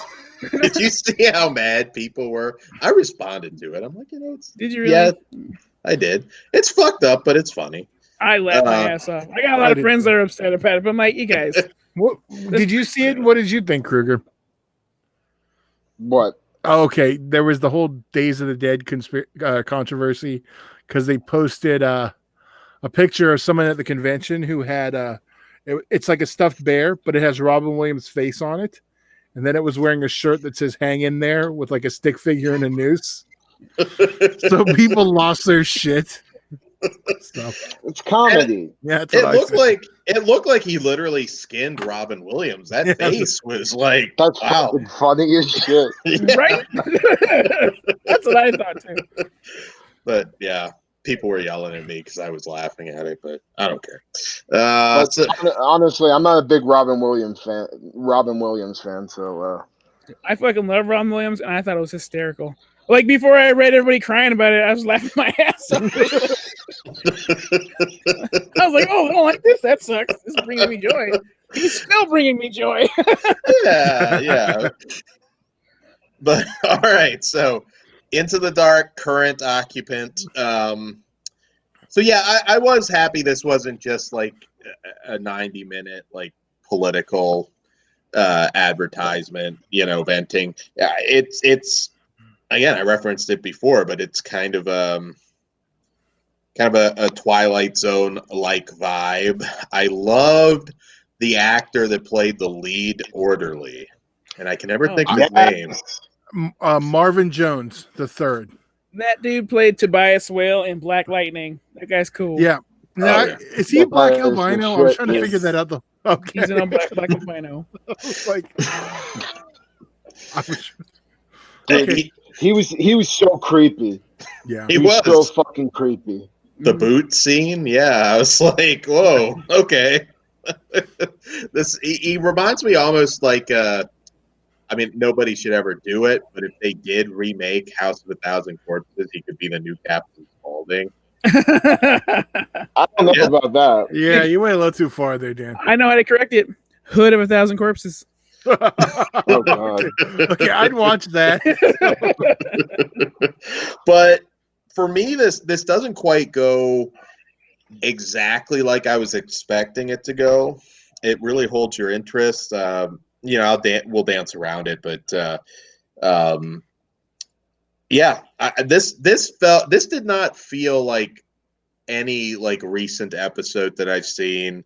did you see how mad people were? I responded to it. I'm like, it's, Did you really? Yeah, I did. It's fucked up, but it's funny. I laughed my ass off. I got a lot of friends that are upset about it, but I'm like, you guys. What did you see it? What did you think, Kruger? What? Oh, okay, there was the whole Days of the Dead controversy because they posted a picture of someone at the convention who had it's like a stuffed bear, but it has Robin Williams' face on it, and then it was wearing a shirt that says "Hang in there" with like a stick figure and a noose. So people lost their shit. Stuff. It's comedy. Yeah, it looked like he literally skinned Robin Williams. That face was like, that's wow, funny as shit. Right? That's what I thought too. But yeah, people were yelling at me because I was laughing at it, but I don't care. Honestly, I'm not a big Robin Williams fan. So I fucking love Robin Williams, and I thought it was hysterical. Like before I read everybody crying about it, I was laughing my ass off. I was like, "Oh, I don't like this. That sucks. This is bringing me joy." He's still bringing me joy. yeah. But all right, so Into the Dark, current occupant. So yeah, I was happy this wasn't just like a 90-minute like political advertisement, venting. It's again, I referenced it before, but it's kind of a Twilight Zone like vibe. I loved the actor that played the lead orderly, and I can never think of his name. Marvin Jones the third. That dude played Tobias Whale in Black Lightning. That guy's cool. Yeah. Now, is he Black Albino? I was trying to figure that out. Okay. He's in Black Albino. He was so creepy. Yeah, he was so fucking creepy. The boot scene, yeah, I was like, whoa, okay. He reminds me almost like nobody should ever do it, but if they did remake House of a Thousand Corpses, he could be the new Captain Spaulding. I don't know about that. Yeah, you went a little too far there, Dan. I know how to correct it. Hood of a Thousand Corpses. Oh God. Okay, I'd watch that. But for me, this doesn't quite go exactly like I was expecting it to go. It really holds your interest. We'll dance around it, but this did not feel like any like recent episode that I've seen.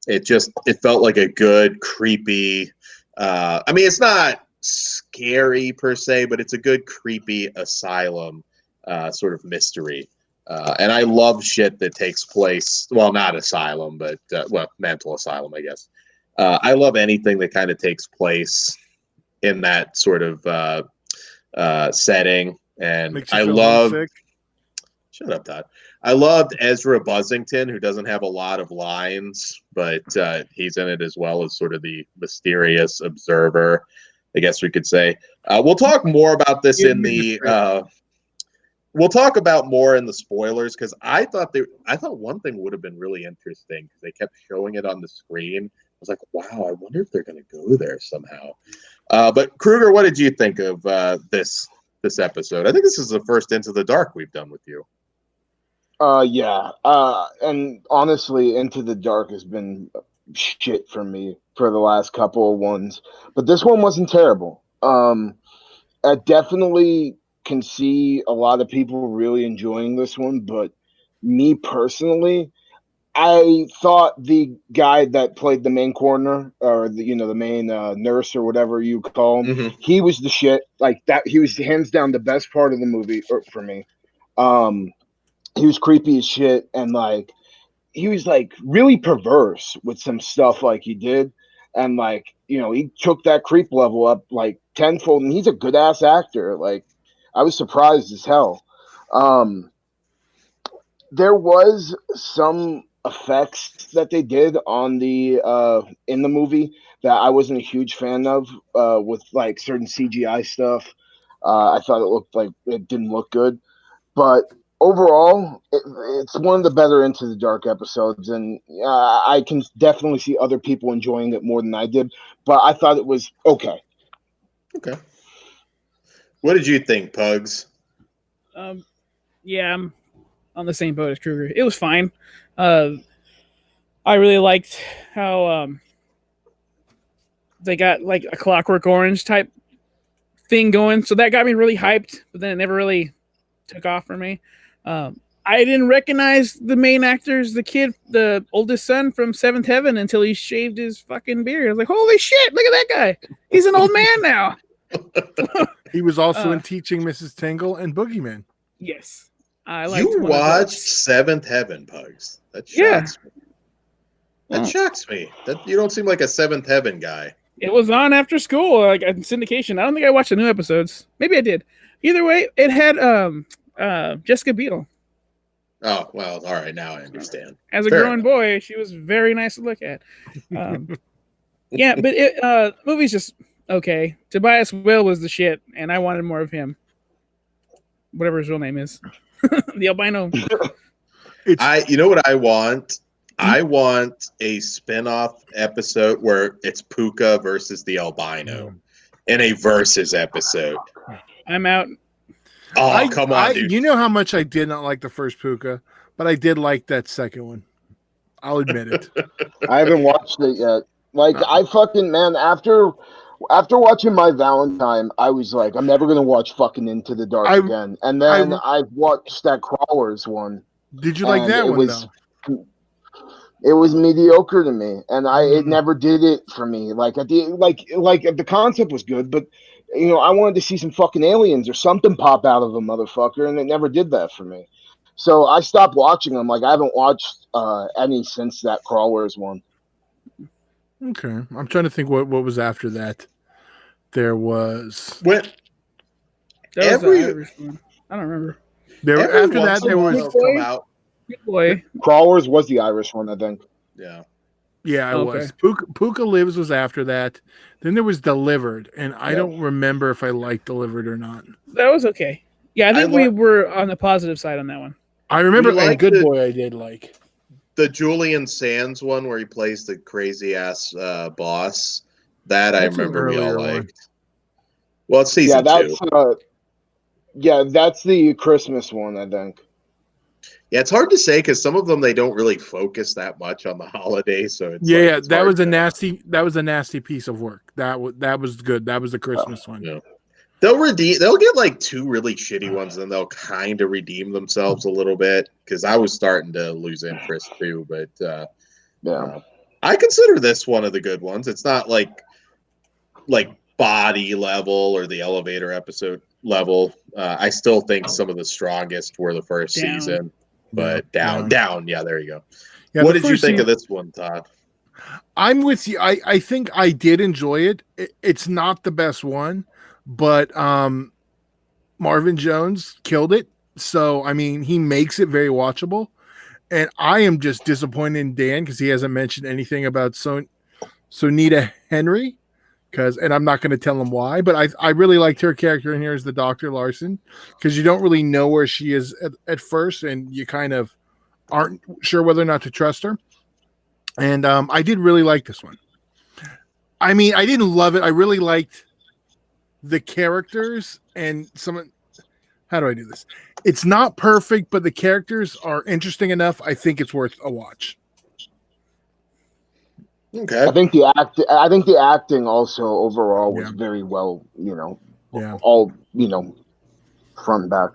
It felt like a good creepy. It's not scary per se, but it's a good creepy asylum sort of mystery. And I love shit that takes place. Well, not asylum, but mental asylum, I guess. I love anything that kind of takes place in that sort of setting, and I love. Shut up, Todd. I loved Ezra Buzzington, who doesn't have a lot of lines, but he's in it as well as sort of the mysterious observer, I guess we could say. We'll talk more about this in the. We'll talk about more in the spoilers because I thought one thing would have been really interesting because they kept showing it on the screen. I was like, wow, I wonder if they're going to go there somehow. But Kruger, what did you think of this episode? I think this is the first Into the Dark we've done with you. Yeah. And honestly, Into the Dark has been shit for me for the last couple of ones. But this one wasn't terrible. I definitely can see a lot of people really enjoying this one, but me personally, I thought the guy that played the main coroner or the main nurse or whatever you call him, he was the shit. Like that, he was hands down the best part of the movie for me. He was creepy as shit, and like he was like really perverse with some stuff like he did, and like he took that creep level up like tenfold, and he's a good ass actor. Like I was surprised as hell. There was some effects that they did on the in the movie that I wasn't a huge fan of with like certain CGI stuff. I thought it looked like it didn't look good, but overall, it's one of the better Into the Dark episodes, and I can definitely see other people enjoying it more than I did. But I thought it was okay. Okay. What did you think, Pugs? Yeah, I'm on the same boat as Kruger. It was fine. I really liked how they got like a Clockwork Orange type thing going, so that got me really hyped. But then it never really took off for me. I didn't recognize the main actors, the kid, the oldest son from Seventh Heaven, until he shaved his fucking beard. I was like, holy shit, look at that guy. He's an old man now. He was also in Teaching Mrs. Tingle and Boogeyman. Yes. I liked You watched Seventh Heaven, Pugs. That shocks me. That shocks me. That you don't seem like a Seventh Heaven guy. It was on after school, like in syndication. I don't think I watched the new episodes. Maybe I did. Either way, it had Jessica Biel. Oh, well, all right, now I understand. As a growing boy, she was very nice to look at. Yeah, but the movie's just okay. Tobias Will was the shit, and I wanted more of him. Whatever his real name is. The albino. You know what I want? I want a spin-off episode where it's Puka versus the albino in a versus episode. I'm out. Oh, come on, dude. You know how much I did not like the first Puka, but I did like that second one. I'll admit it. I haven't watched it yet. Like, I fucking, man, after watching My Valentine, I was like, I'm never going to watch fucking Into the Dark again. And then I watched that Crawlers one. Did you like that one, though? It was mediocre to me, and it never did it for me. Like the concept was good, but you know, I wanted to see some fucking aliens or something pop out of a motherfucker, and it never did that for me. So I stopped watching them. Like I haven't watched any since that Crawlers one. Okay, I'm trying to think what was after that. There was the Irish one. I don't remember. After that there was come out. Good boy. Crawlers was the Irish one, I think. Yeah. Yeah, it was. Puka Lives was after that. Then there was Delivered, and I don't remember if I liked Delivered or not. That was okay. Yeah, I think we were on the positive side on that one. I remember Good Boy I did like. The Julian Sands one where he plays the crazy-ass boss. That I remember we all liked. Well, it's season 2. That's the Christmas one, I think. Yeah, it's hard to say because some of them they don't really focus that much on the holiday. So it's that was a nasty piece of work. That was good. That was the Christmas one. Yeah. They'll get like 2 really shitty ones, and then they'll kind of redeem themselves a little bit. Because I was starting to lose interest too, but I consider this one of the good ones. It's not like body level or the elevator episode level. I still think some of the strongest were the first season. But down. Yeah, there you go. Yeah, what did you think of this one, Todd? I'm with you. I think I did enjoy it. It's not the best one, but Marvin Jones killed it. So, I mean, he makes it very watchable. And I am just disappointed in Dan because he hasn't mentioned anything about Sonita Henry. And I'm not going to tell him why, but I really liked her character in here as the Dr. Larson because you don't really know where she is at first, and you kind of aren't sure whether or not to trust her. And I did really like this one. I mean, I didn't love it. I really liked the characters and how do I do this? It's not perfect, but the characters are interesting enough. I think it's worth a watch. Okay. I think the acting also overall was very well, all, front and back.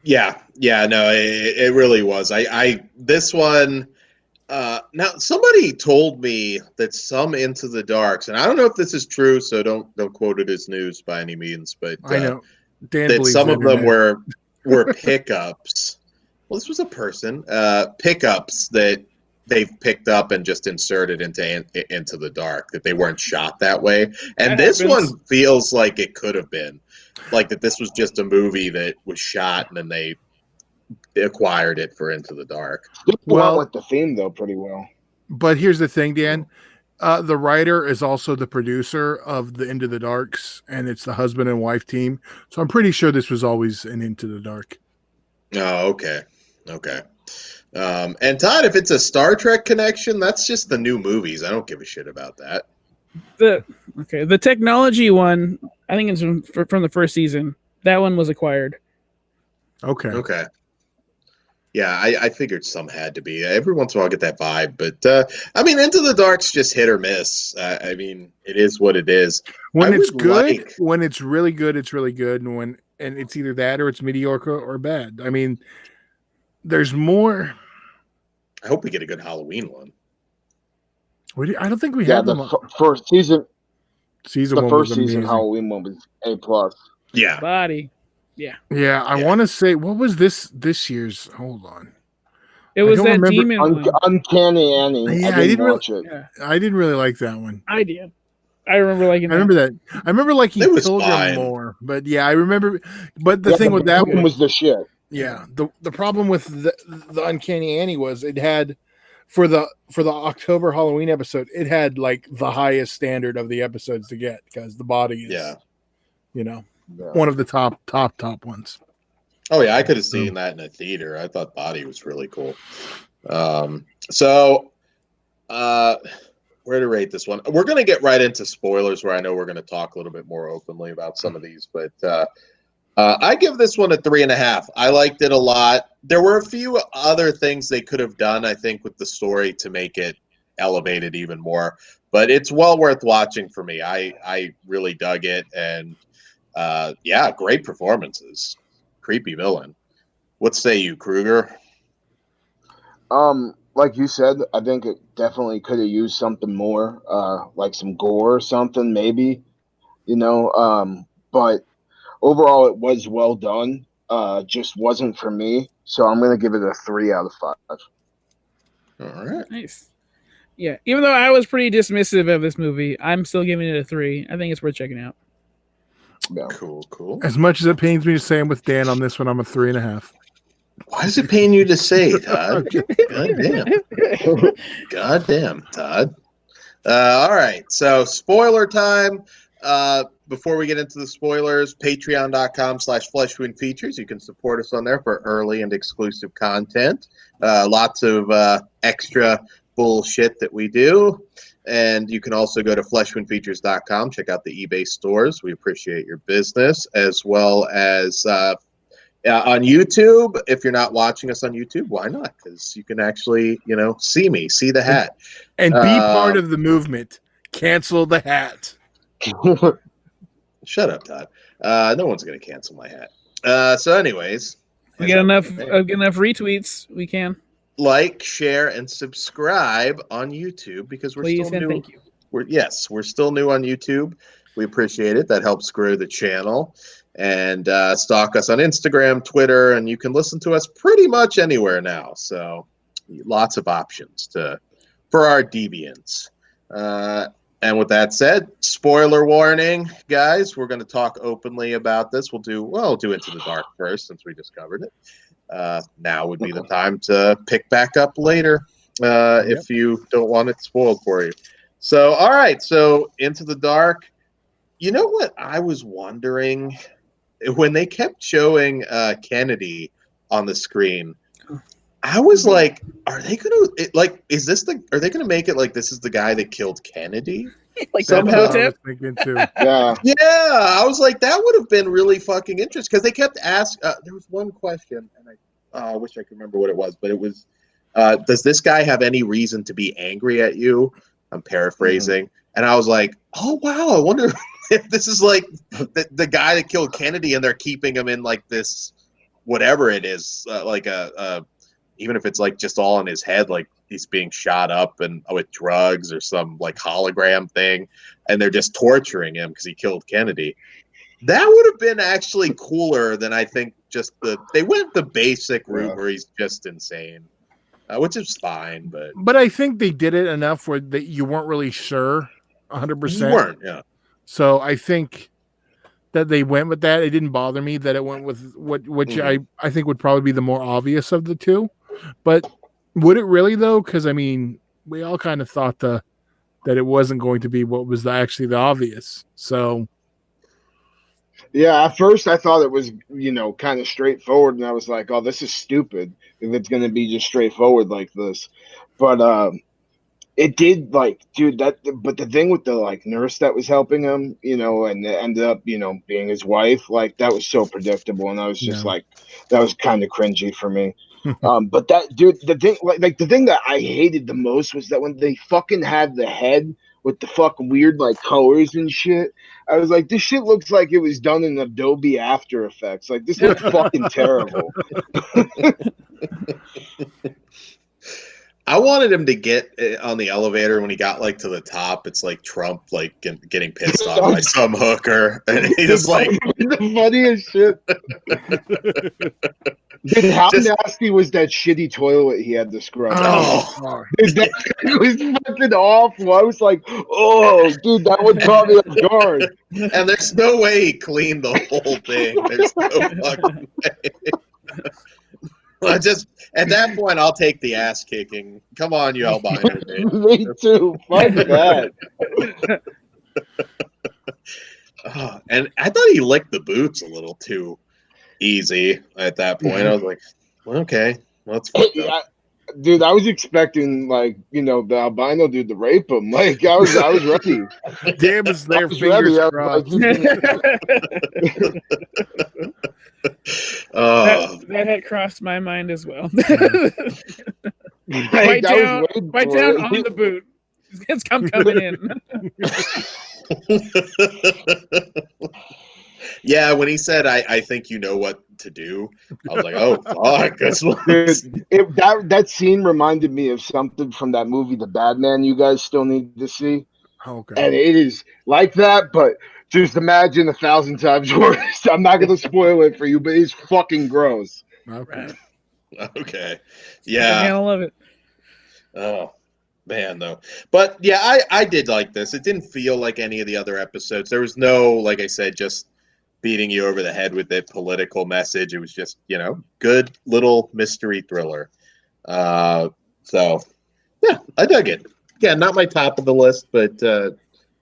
Yeah, no, it really was. This one, now somebody told me that some Into the Darks, and I don't know if this is true, so don't quote it as news by any means, but I know that some of them were pickups. Well, this was a person, pickups that they've picked up and just inserted into the Dark, that they weren't shot that way. And this one feels like it could have been. Like that this was just a movie that was shot and then they acquired it for Into the Dark. Well, with the theme though, pretty well. But here's the thing, Dan. The writer is also the producer of the Into the Darks, and it's the husband and wife team. So I'm pretty sure this was always an Into the Dark. Oh, okay. And Todd, if it's a Star Trek connection, that's just the new movies. I don't give a shit about that. The technology one, I think it's from the first season. That one was acquired. Okay. Yeah, I figured some had to be. Every once in a while I get that vibe. But, I mean, Into the Dark's just hit or miss. I mean, it is what it is. When it's good, when it's really good, it's really good. And it's either that or it's mediocre or bad. I mean, there's more. I hope we get a good Halloween one. I don't think we have them. First season. The first season Halloween one was A+. Yeah. Body. Yeah. Yeah, I want to say, what was this year's? Hold on. It was that demon one. Uncanny Annie. Yeah, I didn't watch it. Yeah. I didn't really like that one. I did. I remember liking that. I remember liking Pilgrim more. But yeah, I remember. But the thing with that one was the shit. Yeah. The problem with the Uncanny Annie was it had for the October Halloween episode, it had like the highest standard of the episodes to get because the body is one of the top ones. Oh yeah, I could have seen that in a theater. I thought Body was really cool. So where to rate this one? We're gonna get right into spoilers where I know we're gonna talk a little bit more openly about some of these, but I give this one a 3.5. I liked it a lot. There were a few other things they could have done, I think, with the story to make it elevated even more. But it's well worth watching for me. I really dug it, and great performances. Creepy villain. What say you, Kruger? Like you said, I think it definitely could have used something more, like some gore or something, maybe. But overall, it was well done. Just wasn't for me, so I'm gonna give it a 3 out of 5. All right, nice. Yeah, even though I was pretty dismissive of this movie, I'm still giving it a 3. I think it's worth checking out. Yeah. Cool. As much as it pains me to say I'm with Dan on this one, I'm a 3.5. Why does it pain you to say, Todd? God damn, Todd. All right, so spoiler time. Before we get into the spoilers, patreon.com/fleshwoundfeatures. You can support us on there for early and exclusive content. Lots of extra bullshit that we do. And you can also go to fleshwoundfeatures.com, check out the eBay stores. We appreciate your business, as well as on YouTube. If you're not watching us on YouTube, why not? Because you can actually, see me, see the hat. And be part of the movement. Cancel the hat. Shut up, Todd. No one's going to cancel my hat. So anyways. We get enough retweets, we can. Like, share, and subscribe on YouTube because we're still new. Thank you. We're still new on YouTube. We appreciate it. That helps grow the channel. And stalk us on Instagram, Twitter, and you can listen to us pretty much anywhere now. So lots of options for our deviants. And with that said, spoiler warning, guys. We're going to talk openly about this. We'll do Into the Dark first since we discovered it. Now would be the time to pick back up later if you don't want it spoiled for you. So, all right. So, Into the Dark. You know what I was wondering? When they kept showing Kennedy on the screen, I was like, are they going to, are they going to make it like this is the guy that killed Kennedy? Like somehow. Yeah. I was like, that would have been really fucking interesting because they kept asking. There was one question, and I wish I could remember what it was, but it was, does this guy have any reason to be angry at you? I'm paraphrasing. And I was like, oh, wow, I wonder if this is like the guy that killed Kennedy and they're keeping him in like this, whatever it is, like even if it's like just all in his head, like he's being shot up and with drugs or some like hologram thing, and they're just torturing him because he killed Kennedy. That would have been actually cooler than I think they went the basic route where he's just insane, which is fine. But I think they did it enough where you weren't really sure 100%. You weren't, yeah. So I think that they went with that. It didn't bother me that it went with which I think would probably be the more obvious of the two. But would it really though? Because I mean, we all kind of thought that it wasn't going to be what was actually the obvious. So yeah, at first I thought it was, kind of straightforward, and I was like, "Oh, this is stupid if it's going to be just straightforward like this." But it did, like, dude, but the thing with the like nurse that was helping him, and it ended up, being his wife, like that was so predictable, and I was just like, that was kind of cringy for me. But that dude, the thing, like the thing that I hated the most was that when they fucking had the head with the fucking weird like colors and shit, I was like, this shit looks like it was done in Adobe After Effects. Like this looks fucking terrible. I wanted him to get on the elevator when he got like to the top. It's like Trump like getting pissed off by some hooker, and he just like the funniest shit. Dude, how nasty was that shitty toilet he had to scrub? Oh, dude, that was fucking awful. I was like, oh, dude, that would caught me off guard. And there's no way he cleaned the whole thing. There's no fucking way. Just at that point, I'll take the ass kicking. Come on, you albino. Me too. Fuck that. And I thought he licked the boots a little too easy at that point. I was like, well, okay, let's. Dude, I was expecting like the albino dude to rape him. Like I was ready. Damn, is their fingers crossed. That had crossed my mind as well. Bite down on the boot. It's coming in. Yeah, when he said, I think you know what to do, I was like, oh, fuck. That scene reminded me of something from that movie, The Badman, you guys still need to see. Okay. And it is like that, but just imagine 1,000 times worse. I'm not going to spoil it for you, but it's fucking gross. Okay. Yeah. I love it. Oh, man, though. But yeah, I did like this. It didn't feel like any of the other episodes. There was no, like I said, just beating you over the head with a political message. It was just, good little mystery thriller. So, yeah, I dug it. Yeah, not my top of the list, but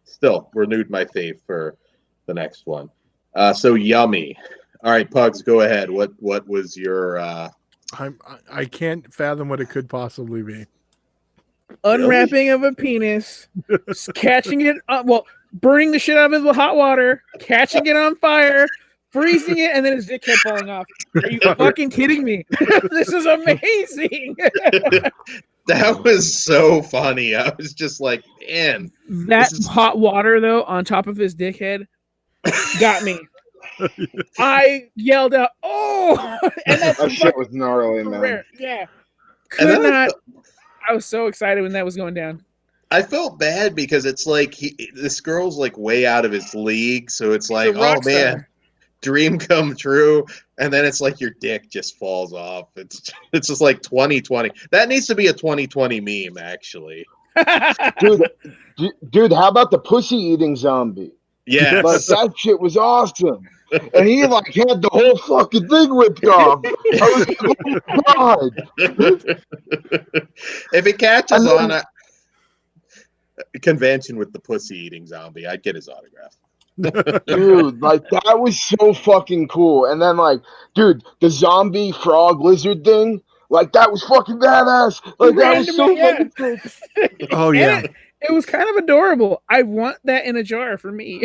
still renewed my faith for the next one. So Yummy. All right, Pugs, go ahead. What was your? I can't fathom what it could possibly be. Unwrapping of a penis, catching it. Burning the shit out of it with hot water, catching it on fire, freezing it, and then his dick kept falling off. Are you fucking kidding me? This is amazing. That was so funny. I was just like, man. That hot water, though, on top of his dickhead got me. I yelled out, oh! And that shit was gnarly, man. Rare. Yeah. Could not. I was so excited when that was going down. I felt bad because it's like this girl's like way out of his league. So it's like, oh, man, dream come true. And then it's like your dick just falls off. It's just like 2020. That needs to be a 2020 meme, actually. Dude, how about the pussy eating zombie? Yeah, like that shit was awesome. And he like had the whole fucking thing ripped off. I was like, oh God. If it catches on a convention with the pussy eating zombie, I'd get his autograph. Dude, like that was so fucking cool. And then like, dude, the zombie frog lizard thing, like that was fucking badass. Like that was so fucking sick. Oh yeah. It was kind of adorable. I want that in a jar for me.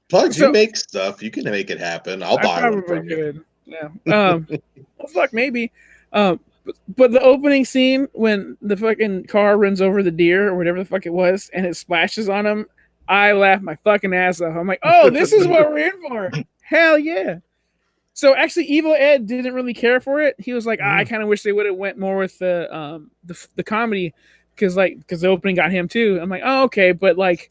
Plugs, you make stuff. You can make it happen. I'll buy one from you. Yeah. Well, fuck, maybe. But the opening scene when the fucking car runs over the deer or whatever the fuck it was, and it splashes on him, I laughed my fucking ass off. I'm like, oh, this is what we're in for. Hell yeah. So actually, Evil Ed didn't really care for it. He was like, I kind of wish they would have went more with the comedy. Because the opening got him too. I'm like, oh, okay, but like,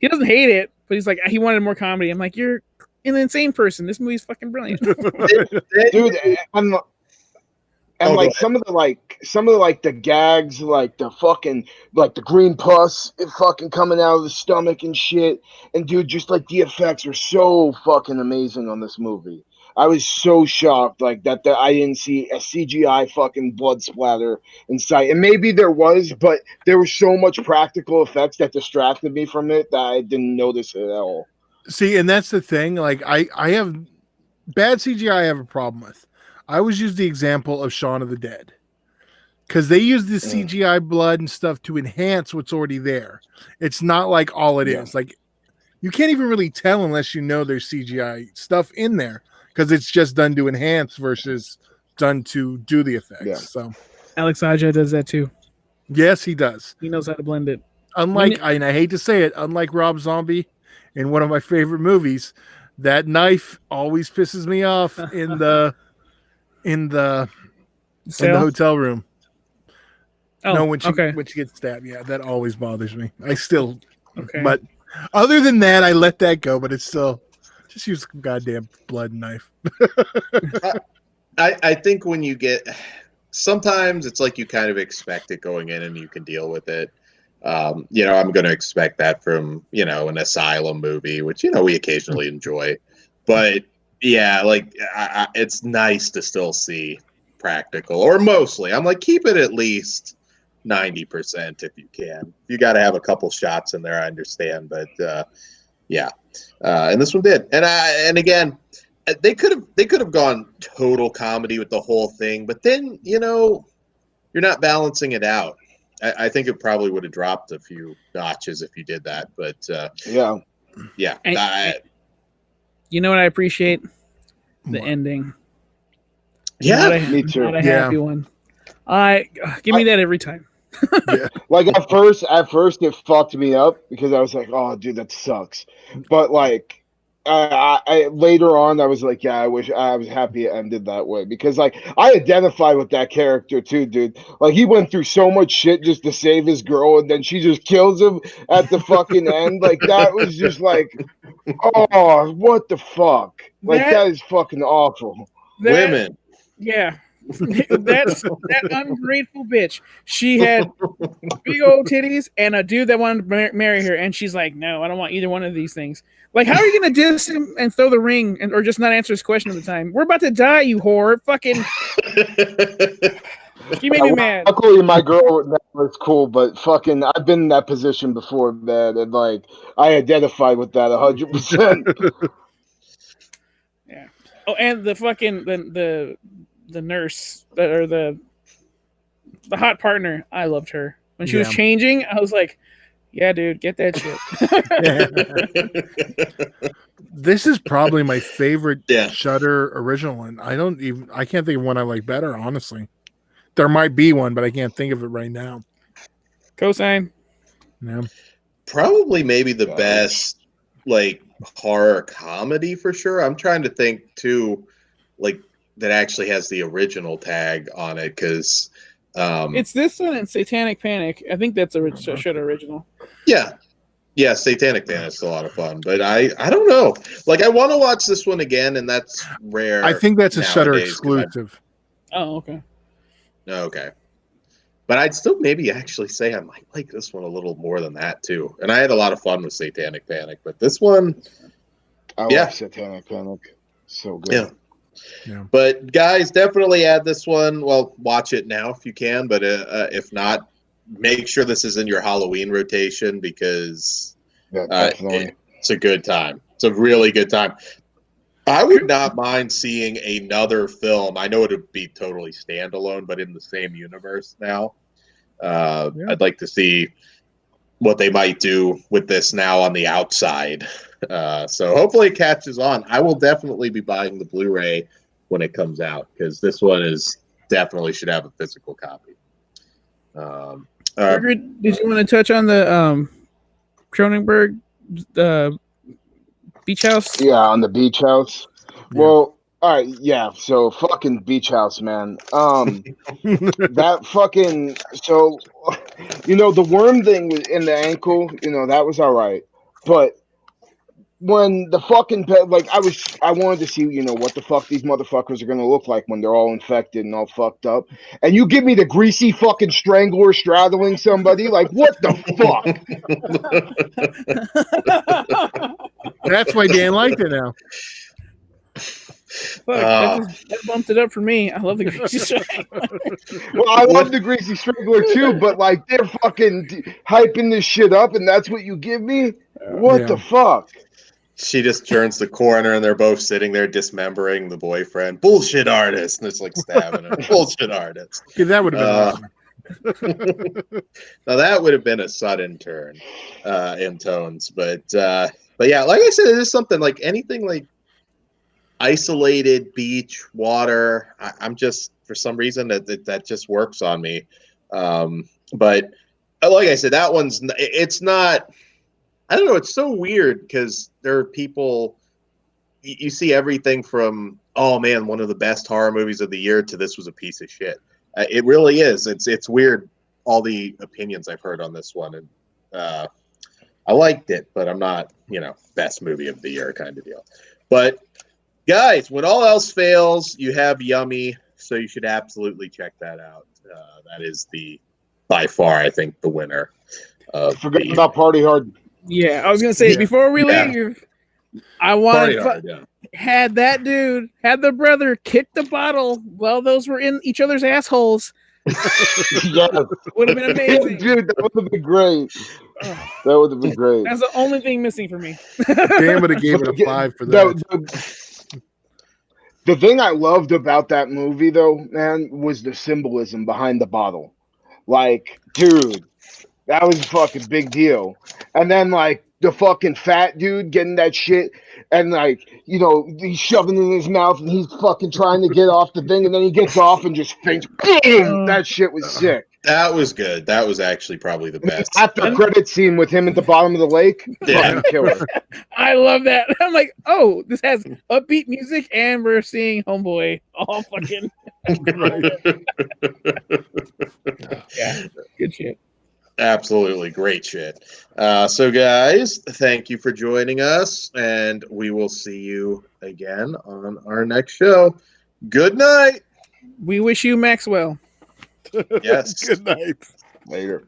he doesn't hate it, but he's like, he wanted more comedy. I'm like, you're an insane person. This movie's fucking brilliant. Dude, And Oh, go like some of the gags, like the fucking like the green pus fucking coming out of the stomach and shit. And dude, just like the effects are so fucking amazing on this movie. I was so shocked like that I didn't see a CGI fucking blood splatter in sight. And maybe there was, but there was so much practical effects that distracted me from it that I didn't notice it at all. See, and that's the thing. Like I have bad CGI I have a problem with. I always use the example of Shaun of the Dead because they use the CGI blood and stuff to enhance what's already there. It's not like all it is. Like you can't even really tell unless you know there's CGI stuff in there because it's just done to enhance versus done to do the effects. Yeah. So Alex Aja does that too. Yes, he does. He knows how to blend it. Unlike, and I hate to say it, unlike Rob Zombie in one of my favorite movies, that knife always pisses me off in the hotel room. Oh, no, when she gets stabbed, yeah, that always bothers me. I still, but other than that, I let that go. But it's still just use a goddamn blood knife. I think when you get, sometimes it's like you kind of expect it going in and you can deal with it. I'm going to expect that from, an Asylum movie, which, we occasionally enjoy. But yeah, like it's nice to still see practical, or mostly. I'm like, keep it at least 90% if you can. You got to have a couple shots in there, I understand. But and this one did. And again, they could have gone total comedy with the whole thing, but then you're not balancing it out. I think it probably would have dropped a few notches if you did that. But yeah. You know what I appreciate? The ending. Yeah, me too. Not a happy one. Give me that every time. Like at first it fucked me up because I was like, oh dude, that sucks. But like I later on I was like, yeah, I wish I was happy it ended that way because like I identify with that character too, dude. Like he went through so much shit just to save his girl and then she just kills him at the fucking end. Like that was just like, oh, what the fuck? Like that is fucking awful. Women. Yeah. That's that ungrateful bitch. She had big old titties and a dude that wanted to marry her, and she's like, "No, I don't want either one of these things." Like, how are you gonna diss him and throw the ring, or just not answer his question at the time? We're about to die, you whore! Fucking. She made me mad. Luckily, my girl was cool, but fucking, I've been in that position before, man, and like, I identified with that 100%. Yeah. Oh, and the fucking the nurse or the hot partner, I loved her when she was changing. I was like, yeah, dude, get that shit. This is probably my favorite Shudder original one. I can't think of one I like better, honestly. There might be one, but I can't think of it right now. Cosign. Yeah. Probably maybe the best like horror comedy for sure. I'm trying to think too, like that actually has the original tag on it because it's this one and Satanic Panic. I think that's a Shudder original. Yeah, Satanic Panic is a lot of fun, but I don't know. Like I want to watch this one again, and that's rare. I think that's a Shudder exclusive. Oh, okay. Okay. But I'd still maybe actually say I might like this one a little more than that too. And I had a lot of fun with Satanic Panic, but this one, I like Satanic Panic. So good. Yeah. But guys, definitely add this one. Well, watch it now if you can, but if not, make sure this is in your Halloween rotation because it's a good time. It's a really good time. I would not mind seeing another film. I know it would be totally standalone, but in the same universe now. I'd like to see what they might do with this now on the outside. So hopefully it catches on. I will definitely be buying the Blu-ray when it comes out because this one is definitely should have a physical copy. Did you want to touch on the Cronenberg Beach House? Yeah, on the Beach House. Well, all right, yeah. So fucking Beach House, man. That fucking the worm thing in the ankle. That was all right, but when the fucking I wanted to see, what the fuck these motherfuckers are gonna look like when they're all infected and all fucked up, and you give me the greasy fucking strangler straddling somebody, like what the fuck? That's why Dan liked it now. Fuck, that bumped it up for me. I love the greasy strangler. Well, I love the greasy strangler too, but like they're fucking hyping this shit up, and that's what you give me. What the fuck? She just turns the corner and they're both sitting there dismembering the boyfriend. Bullshit artist. And it's like stabbing him. Bullshit artist. Okay, that would have been awesome. Now that would have been a sudden turn in tones. But yeah, like I said, it is something like anything like isolated beach, water. I'm just, for some reason, that just works on me. But like I said, that one's, it's not, I don't know. It's so weird because there are people, you see everything from, oh man, one of the best horror movies of the year to this was a piece of shit. It really is. It's weird, all the opinions I've heard on this one. And I liked it, but I'm not, best movie of the year kind of deal. But guys, when all else fails, you have Yummy, so you should absolutely check that out. That is by far, I think, the winner. Forget about Party Hard. Yeah, I was gonna say before we leave, I wanted had that dude, had the brother kick the bottle while those were in each other's assholes. Would have been amazing, dude. That would have been great. That would have been great. That's the only thing missing for me. Dan would have gave it a 5 for that. The thing I loved about that movie, though, man, was the symbolism behind the bottle. Like, dude, that was a fucking big deal. And then, like, the fucking fat dude getting that shit, and, like, he's shoving it in his mouth, and he's fucking trying to get off the thing, and then he gets off and just faints. Boom! That shit was sick. That was good. That was actually probably the best. After credit scene with him at the bottom of the lake, fucking killer. I love that. I'm like, oh, this has upbeat music, and we're seeing Homeboy all fucking. Yeah, good shit. Absolutely great shit. So, guys, thank you for joining us, and we will see you again on our next show. Good night. We wish you Maxwell. Yes. Good night. Later.